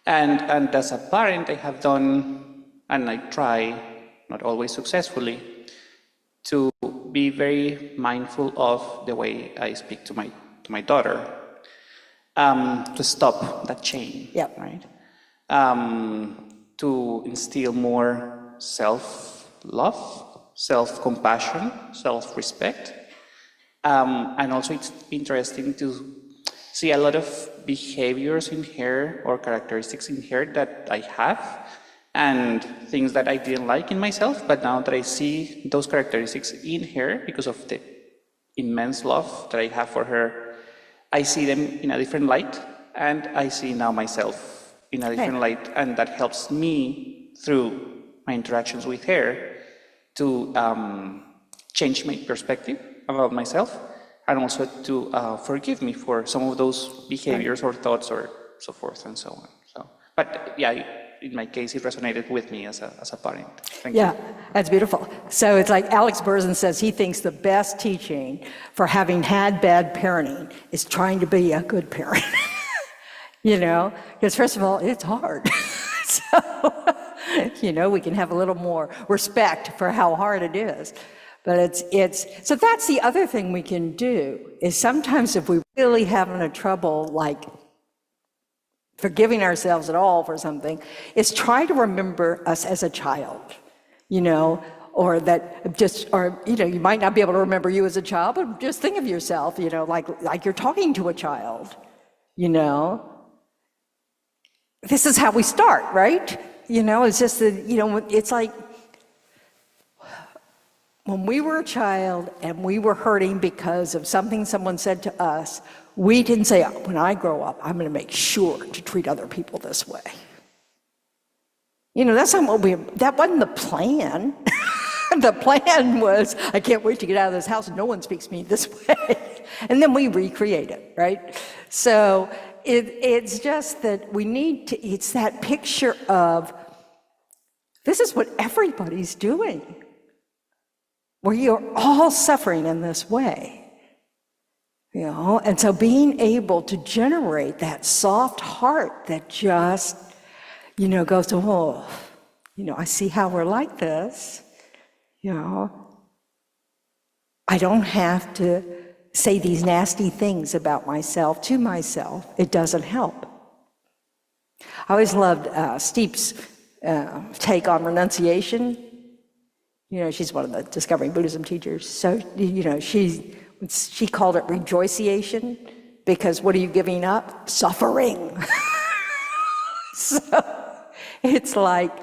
And as a parent, I have done, and I try, not always successfully, to be very mindful of the way I speak to my daughter, to stop that chain, right? To instill more self-love, self-compassion, self-respect. And also it's interesting to see a lot of behaviors in her or characteristics in her that I have and things that I didn't like in myself, but now that I see those characteristics in her because of the immense love that I have for her, I see them in a different light, and I see now myself in a different light, and that helps me through my interactions with her to change my perspective about myself, and also to forgive me for some of those behaviors or thoughts or so forth and so on. So, but yeah, in my case, it resonated with me as a parent. Thank you. Yeah, that's beautiful. So it's like Alex Berzin says he thinks the best teaching for having had bad parenting is trying to be a good parent. You know, because first of all, it's hard. So, you know, we can have a little more respect for how hard it is. But so that's the other thing we can do, is sometimes if we really having a trouble, like forgiving ourselves at all for something, is try to remember us as a child, you know, or you know, you might not be able to remember you as a child, but just think of yourself, you know, like you're talking to a child, you know. This is how we start, right? You know, it's just that, you know, it's like, when we were a child and we were hurting because of something someone said to us, we didn't say, when I grow up, I'm going to make sure to treat other people this way. You know, that's not that wasn't the plan. The plan was, I can't wait to get out of this house and no one speaks to me this way. And then we recreate it, right? So it's just that we need to, it's that picture of, this is what everybody's doing. Where you're all suffering in this way, you know? And so being able to generate that soft heart that just, you know, goes, oh, you know, I see how we're like this, you know? I don't have to say these nasty things about myself to myself. It doesn't help. I always loved Steep's take on renunciation. You know, she's one of the Discovering Buddhism teachers. So, you know, she called it rejoiciation, because what are you giving up? Suffering. So it's like,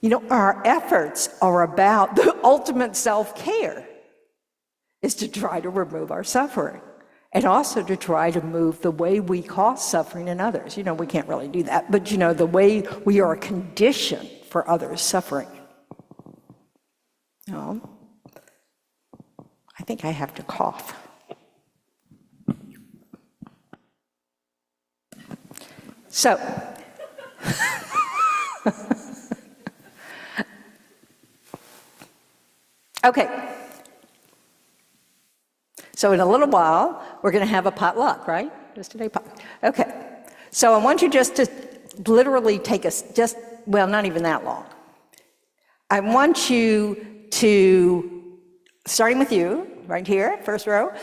you know, our efforts are about the ultimate self-care is to try to remove our suffering, and also to try to move the way we cause suffering in others. You know, we can't really do that, but, you know, the way we are conditioned for others' suffering. No, I think I have to cough. So, okay. So in a little while, we're going to have a potluck, right? Does today pop? Okay. So I want you just to literally take us, well, not even that long. I want you to, starting with you, right here, first row,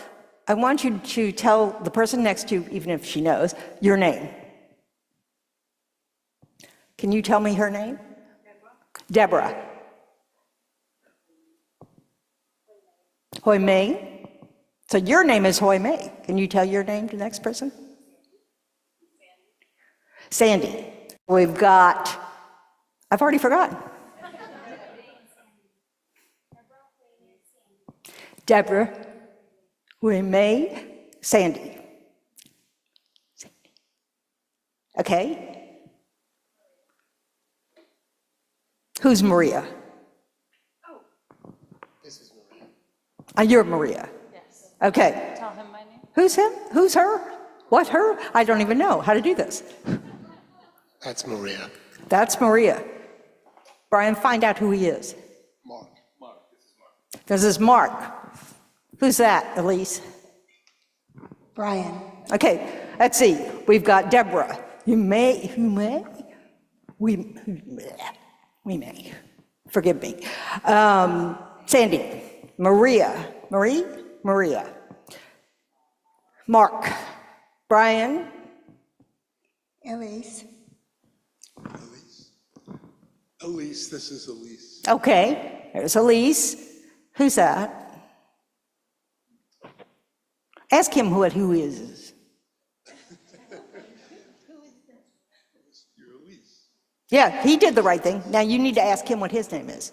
I want you to tell the person next to you, even if she knows, your name. Can you tell me her name? Deborah. Hoi Mei. So your name is Hoi Mei. Can you tell your name to the next person? Sandy. We've got, I've already forgotten. Deborah, Hoi Mei, Sandy. Okay. Who's Maria? This is Maria. You're Maria. Yes. Okay. Tell him my name. Who's him? Who's her? What her? I don't even know how to do this. That's Maria. That's Maria. Brian, find out who he is. Mark. This is Mark. Who's that, Elise? Brian. Okay, let's see. We've got Deborah. We may. Forgive me. Sandy. Maria. Maria. Mark. Brian. Elise. Elise, this is Elise. Okay, there's Elise. Who's that? Ask him who is. You're Elise. Yeah, he did the right thing. Now you need to ask him what his name is.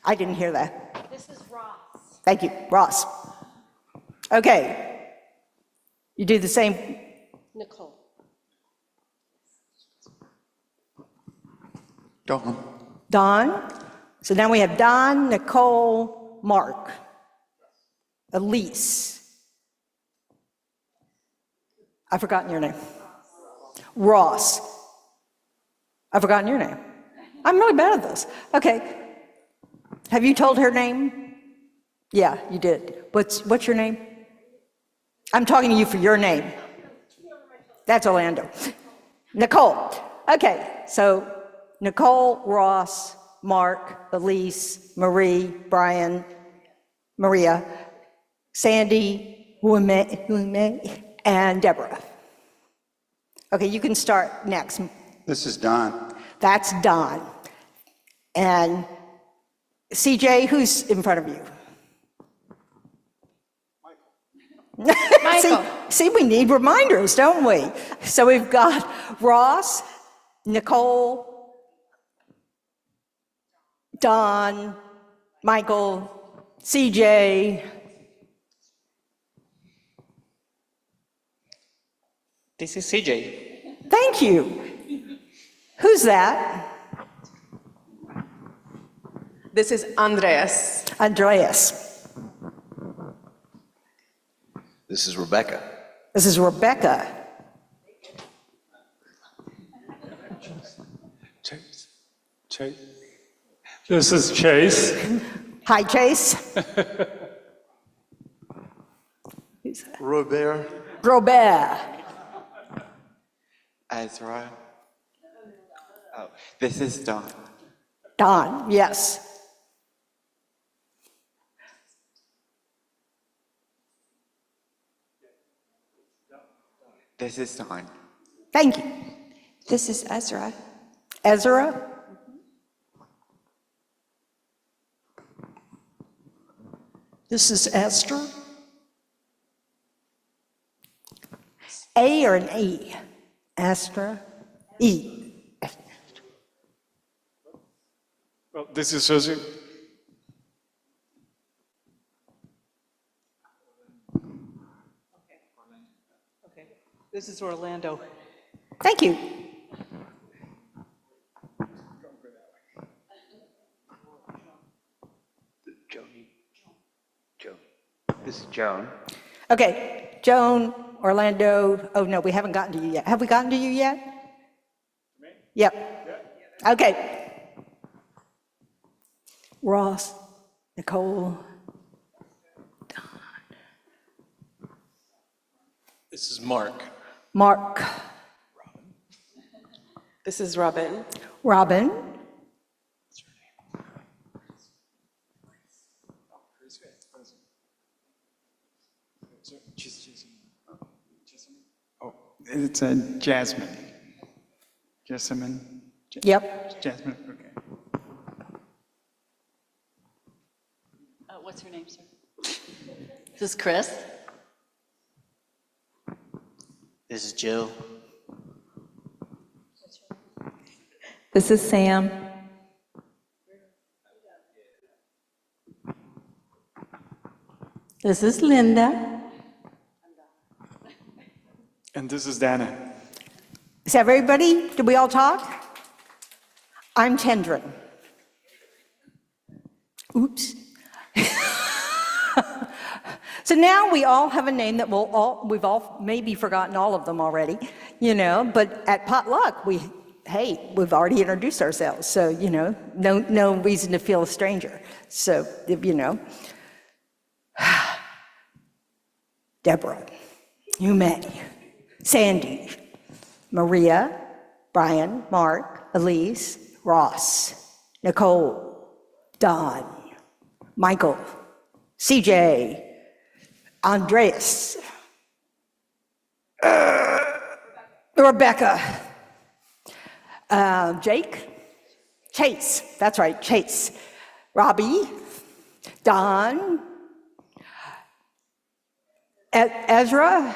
I didn't hear that. This is Ross. Thank you, Ross. Okay. You do the same. Nicole. Don. So now we have Don, Nicole, Mark, Elise. I've forgotten your name. Ross. I've forgotten your name. I'm really bad at this. Okay. Have you told her name? Yeah, you did. What's your name? I'm talking to you for your name. That's Orlando. Nicole. Okay, so Nicole, Ross, Mark, Elise, Marie, Brian, Maria, Sandy, Huime, and Deborah. Okay, you can start next. This is Don. That's Don. And CJ, who's in front of you? Michael. See, we need reminders, don't we? So we've got Ross, Nicole, Don, Michael, CJ. This is CJ. Thank you. Who's that? This is Andreas. Andreas. This is Rebecca. This is Rebecca. Chase. This is Chase. Hi, Chase. Who's that? Robert. Robert. Ezra. Oh, this is Don. Don, yes. This is Don. Thank you. This is Ezra. Ezra. This is Esther. A or an E? Astra. E. Well, this is Susie. This is Orlando. Thank you. This is Joan. Okay, Joan, Orlando. Oh, no, we haven't gotten to you yet. Have we gotten to you yet? Me? Yep. Okay. Ross, Nicole, Don, This is Mark. Mark. This is Robin. Robin. Oh, it's Jasmine. Jasmine? Yep. Jasmine, okay. What's your name, sir? This is Chris. This is Jill. This is Sam. This is Linda. And this is Dana. Is that everybody? Did we all talk? I'm Tendron. Oops. So now we all have a name that we've all maybe forgotten all of them already, but at potluck, we've already introduced ourselves. So, no reason to feel a stranger. So, Deborah, Umay, Sandy, Maria, Brian, Mark, Elise, Ross, Nicole, Don, Michael, CJ, Andreas, Rebecca, Jake, Chase, that's right, Chase, Robbie, Don, Ezra,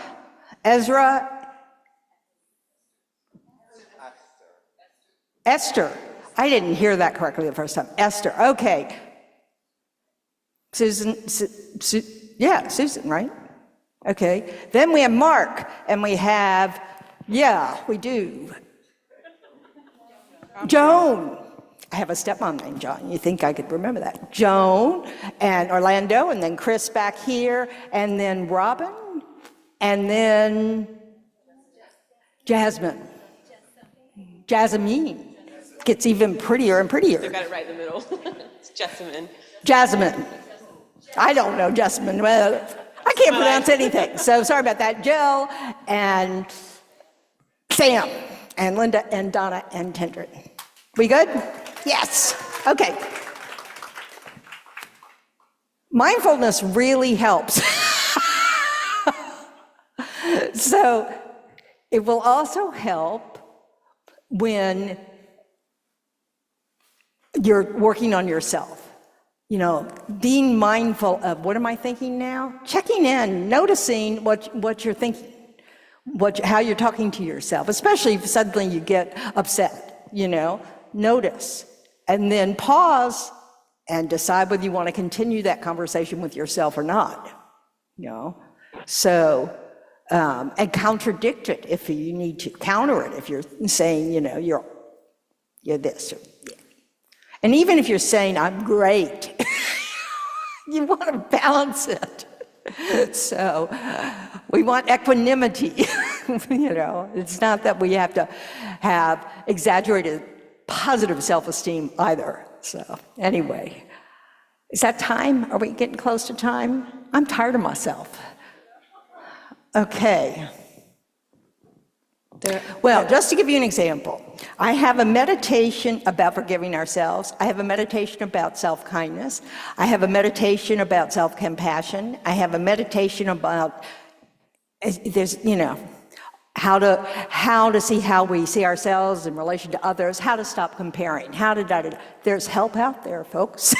Esther. I didn't hear that correctly the first time. Esther, okay. Susan, Susan, right? Okay. Then we have Mark, and we have, we do. Joan. I have a stepmom named John. You think I could remember that? Joan and Orlando, and then Chris back here, and then Robin, and then Jasmine. Jasmine. Gets even prettier and prettier. You got it right in the middle. It's Jessamine. Jasmine. I don't know Jasmine. Well, I can't pronounce anything, so sorry about that. Jill and Sam and Linda and Donna and Tendron. We good? Yes. Okay. Mindfulness really helps. So it will also help when you're working on yourself. Being mindful of what am I thinking now? Checking in, noticing what you're thinking, how you're talking to yourself, especially if suddenly you get upset, notice. And then pause and decide whether you want to continue that conversation with yourself or not, So, and contradict it if you need to, counter it if you're saying, you're this. And even if you're saying, I'm great, you want to balance it. So we want equanimity, It's not that we have to have exaggerated positive self-esteem either. So anyway, is that time? Are we getting close to time? I'm tired of myself. Okay. Well, just to give you an example, I have a meditation about forgiving ourselves. I have a meditation about self-kindness. I have a meditation about self-compassion. I have a meditation about, how to see how we see ourselves in relation to others, how to stop comparing, There's help out there, folks.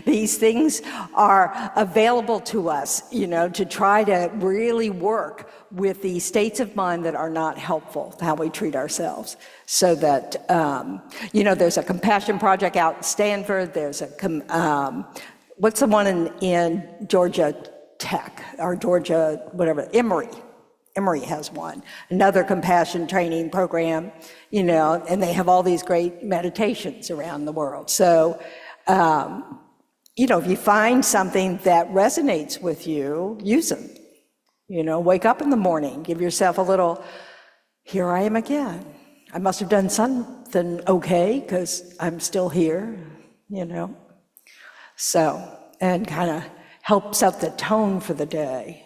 These things are available to us, to try to really work with the states of mind that are not helpful, how we treat ourselves. So that, there's a compassion project out in Stanford, there's what's the one in Georgia Tech, or Georgia, whatever, Emory. Emory has one, another compassion training program, and they have all these great meditations around the world. So, if you find something that resonates with you, use them. Wake up in the morning, give yourself a little, here I am again. I must have done something okay because I'm still here, So, and kind of helps up the tone for the day,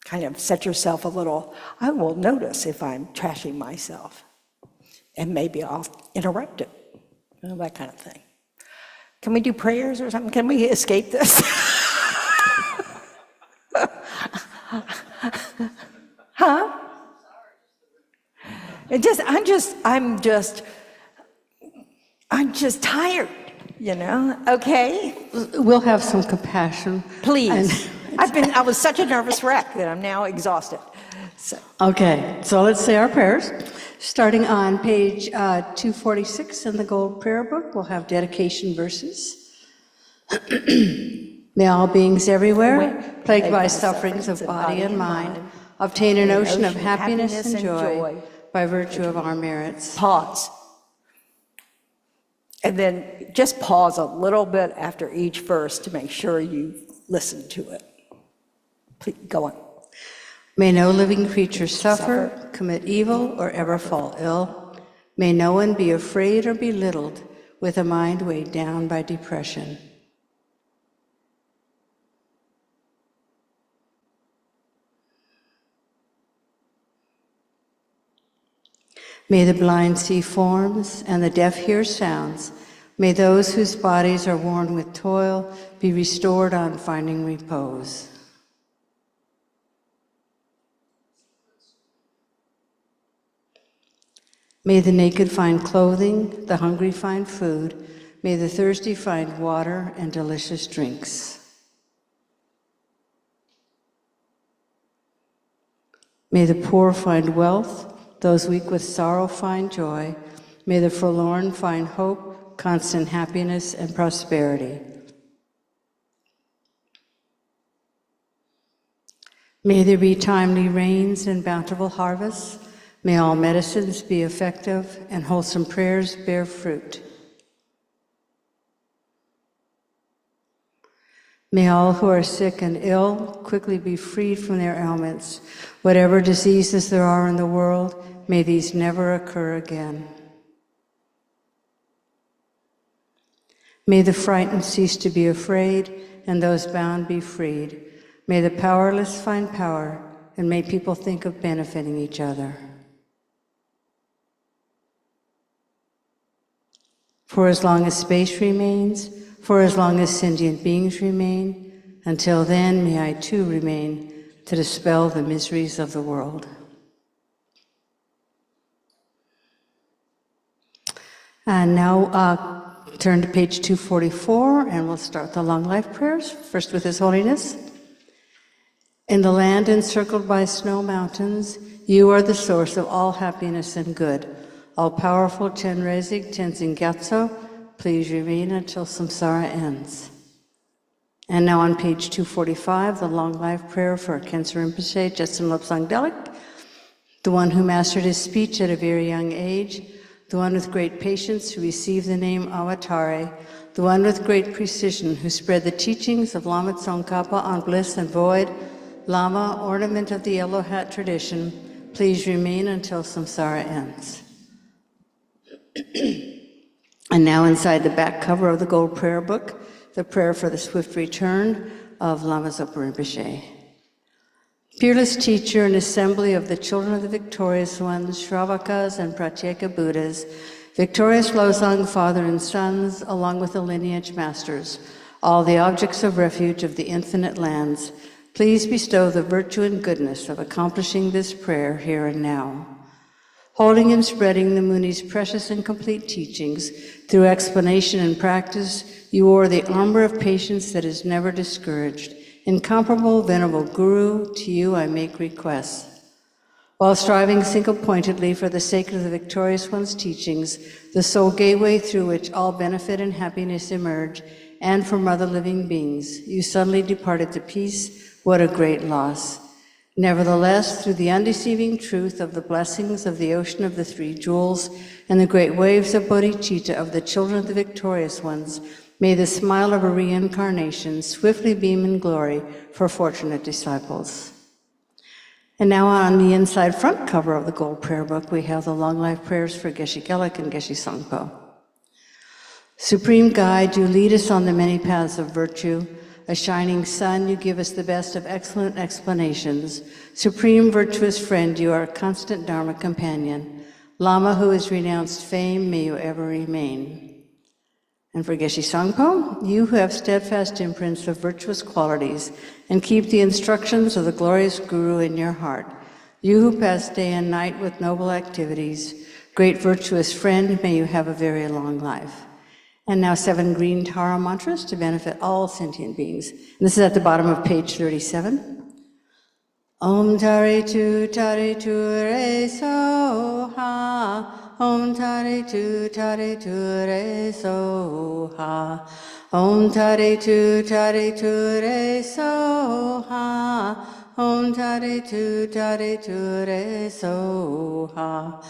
kind of set yourself a little, I will notice if I'm trashing myself, and maybe I'll interrupt it, that kind of thing. Can we do prayers or something? Can we escape this? Huh? I'm just tired, okay? We'll have some compassion. Please. I was such a nervous wreck that I'm now exhausted. Okay, so let's say our prayers. Starting on page 246 in the Gold Prayer Book, we'll have dedication verses. May all beings everywhere, plagued by sufferings of body and mind, obtain an ocean of happiness and joy by virtue of our merits. Pause. And then just pause a little bit after each verse to make sure you listen to it. Please, go on. May no living creature suffer, commit evil, or ever fall ill. May no one be afraid or belittled with a mind weighed down by depression. May the blind see forms and the deaf hear sounds. May those whose bodies are worn with toil be restored on finding repose. May the naked find clothing, the hungry find food. May the thirsty find water and delicious drinks. May the poor find wealth, those weak with sorrow find joy. May the forlorn find hope, constant happiness, and prosperity. May there be timely rains and bountiful harvests. May all medicines be effective and wholesome prayers bear fruit. May all who are sick and ill quickly be freed from their ailments. Whatever diseases there are in the world, may these never occur again. May the frightened cease to be afraid, and those bound be freed. May the powerless find power, and may people think of benefiting each other. For as long as space remains, for as long as sentient beings remain, until then may I too remain to dispel the miseries of the world. And now turn to page 244, and we'll start the long life prayers, first with His Holiness. In the land encircled by snow mountains, you are the source of all happiness and good. All-powerful Chenrezig Tenzin Gyatso, please remain until samsara ends. And now on page 245, the long life prayer for Khensa Rinpoche, Jetsun Lobsang Delik, the one who mastered his speech at a very young age, the one with great patience who received the name Avatare, the one with great precision who spread the teachings of Lama Tsongkhapa on bliss and void, Lama, ornament of the yellow hat tradition, please remain until samsara ends. And now inside the back cover of the Gold Prayer Book, the prayer for the swift return of Lama Zopa Rinpoche. Fearless teacher and assembly of the children of the victorious ones, Shravakas and Pratyeka Buddhas, victorious Losang father and sons, along with the lineage masters, all the objects of refuge of the infinite lands, please bestow the virtue and goodness of accomplishing this prayer here and now. Holding and spreading the Muni's precious and complete teachings through explanation and practice, you wore the armor of patience that is never discouraged. Incomparable, venerable Guru, to you I make requests. While striving single-pointedly for the sake of the victorious one's teachings, the sole gateway through which all benefit and happiness emerge, and from other living beings, you suddenly departed to peace. What a great loss. Nevertheless, through the undeceiving truth of the blessings of the ocean of the three jewels and the great waves of bodhicitta of the children of the victorious ones, may the smile of a reincarnation swiftly beam in glory for fortunate disciples. And now on the inside front cover of the Gold Prayer Book, we have the long life prayers for Geshe Gelik and Geshe Sangpo. Supreme Guide, you lead us on the many paths of virtue. A shining sun, you give us the best of excellent explanations. Supreme virtuous friend, you are a constant Dharma companion. Lama who has renounced fame, may you ever remain. And for Geshe Sangpo, you who have steadfast imprints of virtuous qualities and keep the instructions of the glorious Guru in your heart. You who pass day and night with noble activities, great virtuous friend, may you have a very long life. And now 7 green Tara mantras to benefit all sentient beings. And this is at the bottom of page 37. Om Tare Tu Re So Ha. Om Tare Tu Re So Ha. Om Tare Tu Re So Ha. Om Tare Tu Re So Ha.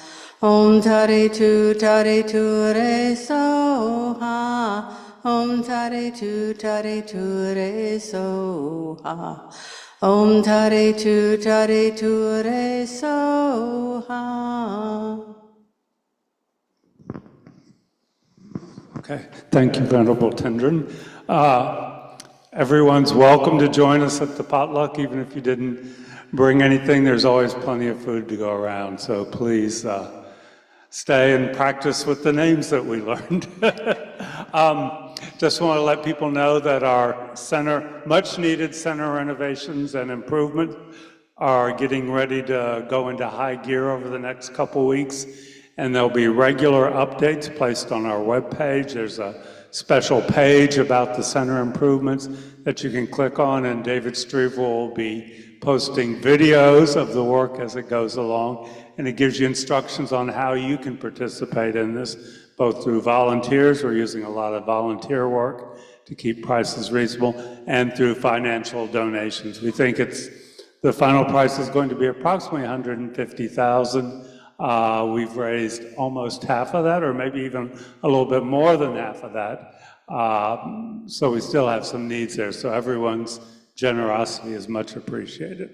Om Tare Tu Re So Ha. Om Tare Tu Re So Ha. Om Tare Tu Re So Ha. Okay, thank you, Venerable Tendron. Everyone's welcome to join us at the potluck, even if you didn't bring anything. There's always plenty of food to go around, so please stay and practice with the names that we learned. Just want to let people know that our center, much needed center renovations and improvement are getting ready to go into high gear over the next couple weeks, and there'll be regular updates placed on our webpage. There's a special page about the center improvements that you can click on, and David Strevel will be posting videos of the work as it goes along, and it gives you instructions on how you can participate in this, both through volunteers. We're using a lot of volunteer work to keep prices reasonable, and through financial donations. We think the final price is going to be approximately $150,000. We've raised almost half of that, or maybe even a little bit more than half of that. So we still have some needs there. So everyone's generosity is much appreciated.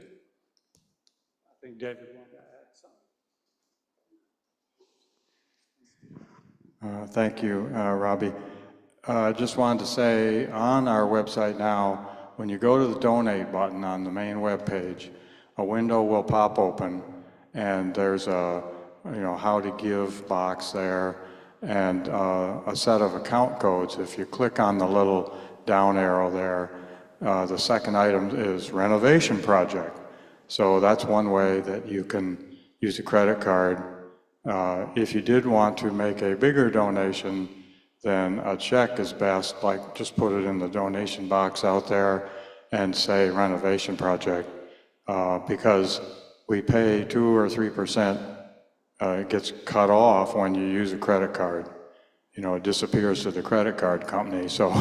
I think David wanted to add something. Thank you, Robbie. I just wanted to say on our website now, when you go to the donate button on the main web page, a window will pop open, and there's a how to give box there, and a set of account codes. If you click on the little down arrow there, the second item is renovation project. So that's one way that you can use a credit card. If you did want to make a bigger donation, then a check is best, like just put it in the donation box out there and say renovation project, because we pay 2 or 3%, it gets cut off when you use a credit card. It disappears to the credit card company. So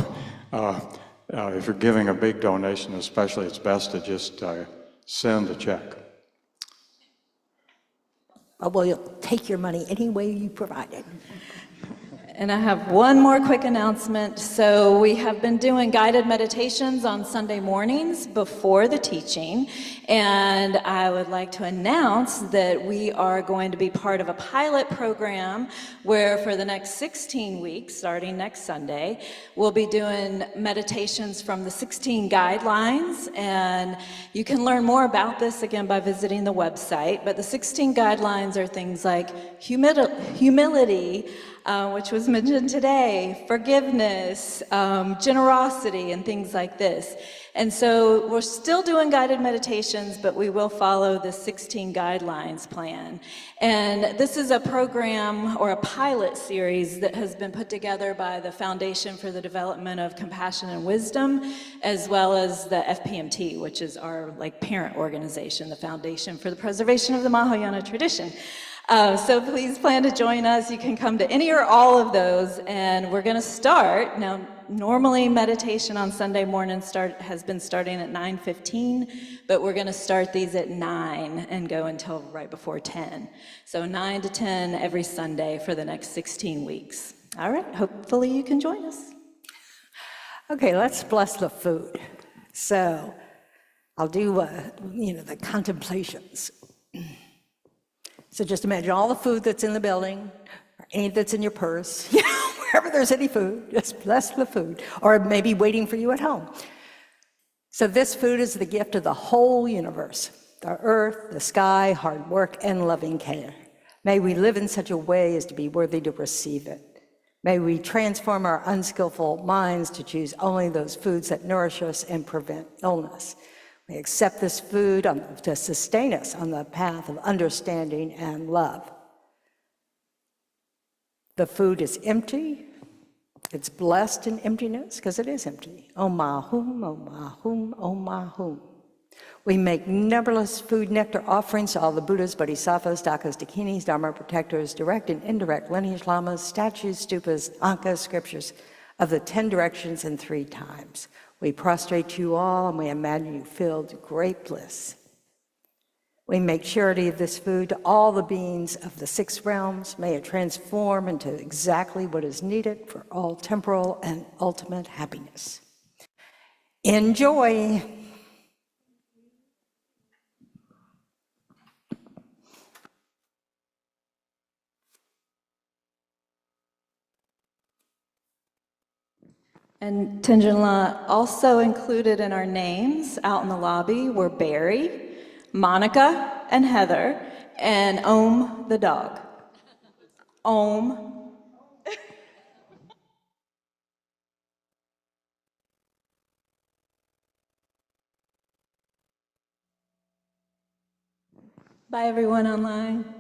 if you're giving a big donation especially, it's best to just send a check. We'll take your money any way you provide it. And I have one more quick announcement. So we have been doing guided meditations on Sunday mornings before the teaching. And I would like to announce that we are going to be part of a pilot program where for the next 16 weeks, starting next Sunday, we'll be doing meditations from the 16 guidelines. And you can learn more about this again by visiting the website. But the 16 guidelines are things like humility, which was mentioned today, forgiveness, generosity, and things like this. And so we're still doing guided meditations, but we will follow the 16 guidelines plan. And this is a program or a pilot series that has been put together by the Foundation for the Development of Compassion and Wisdom, as well as the FPMT, which is our parent organization, the Foundation for the Preservation of the Mahayana Tradition. So please plan to join us. You can come to any or all of those, and we're going to start. Now, normally meditation on Sunday morning has been starting at 9:15, but we're going to start these at 9 and go until right before 10. So 9 to 10 every Sunday for the next 16 weeks. All right, hopefully you can join us. Okay, let's bless the food. So I'll do, the contemplations. So just imagine all the food that's in the building, or any that's in your purse, wherever there's any food, just bless the food, or maybe waiting for you at home. So this food is the gift of the whole universe, the earth, the sky, hard work, and loving care. May we live in such a way as to be worthy to receive it. May we transform our unskillful minds to choose only those foods that nourish us and prevent illness. We accept this food to sustain us on the path of understanding and love. The food is empty. It's blessed in emptiness because it is empty. Om Ahum, Om Ahum, Om Ahum. We make numberless food nectar offerings to all the Buddhas, Bodhisattvas, Dakas, Dakinis, Dharma protectors, direct and indirect lineage lamas, statues, stupas, ankas, scriptures of the 10 directions and 3 times. We prostrate to you all and we imagine you filled with great bliss. We make charity of this food to all the beings of the 6 realms. May it transform into exactly what is needed for all temporal and ultimate happiness. Enjoy. And Tendron La, also included in our names out in the lobby were Barry, Monica, and Heather, and Om the dog. Om. Bye, everyone online.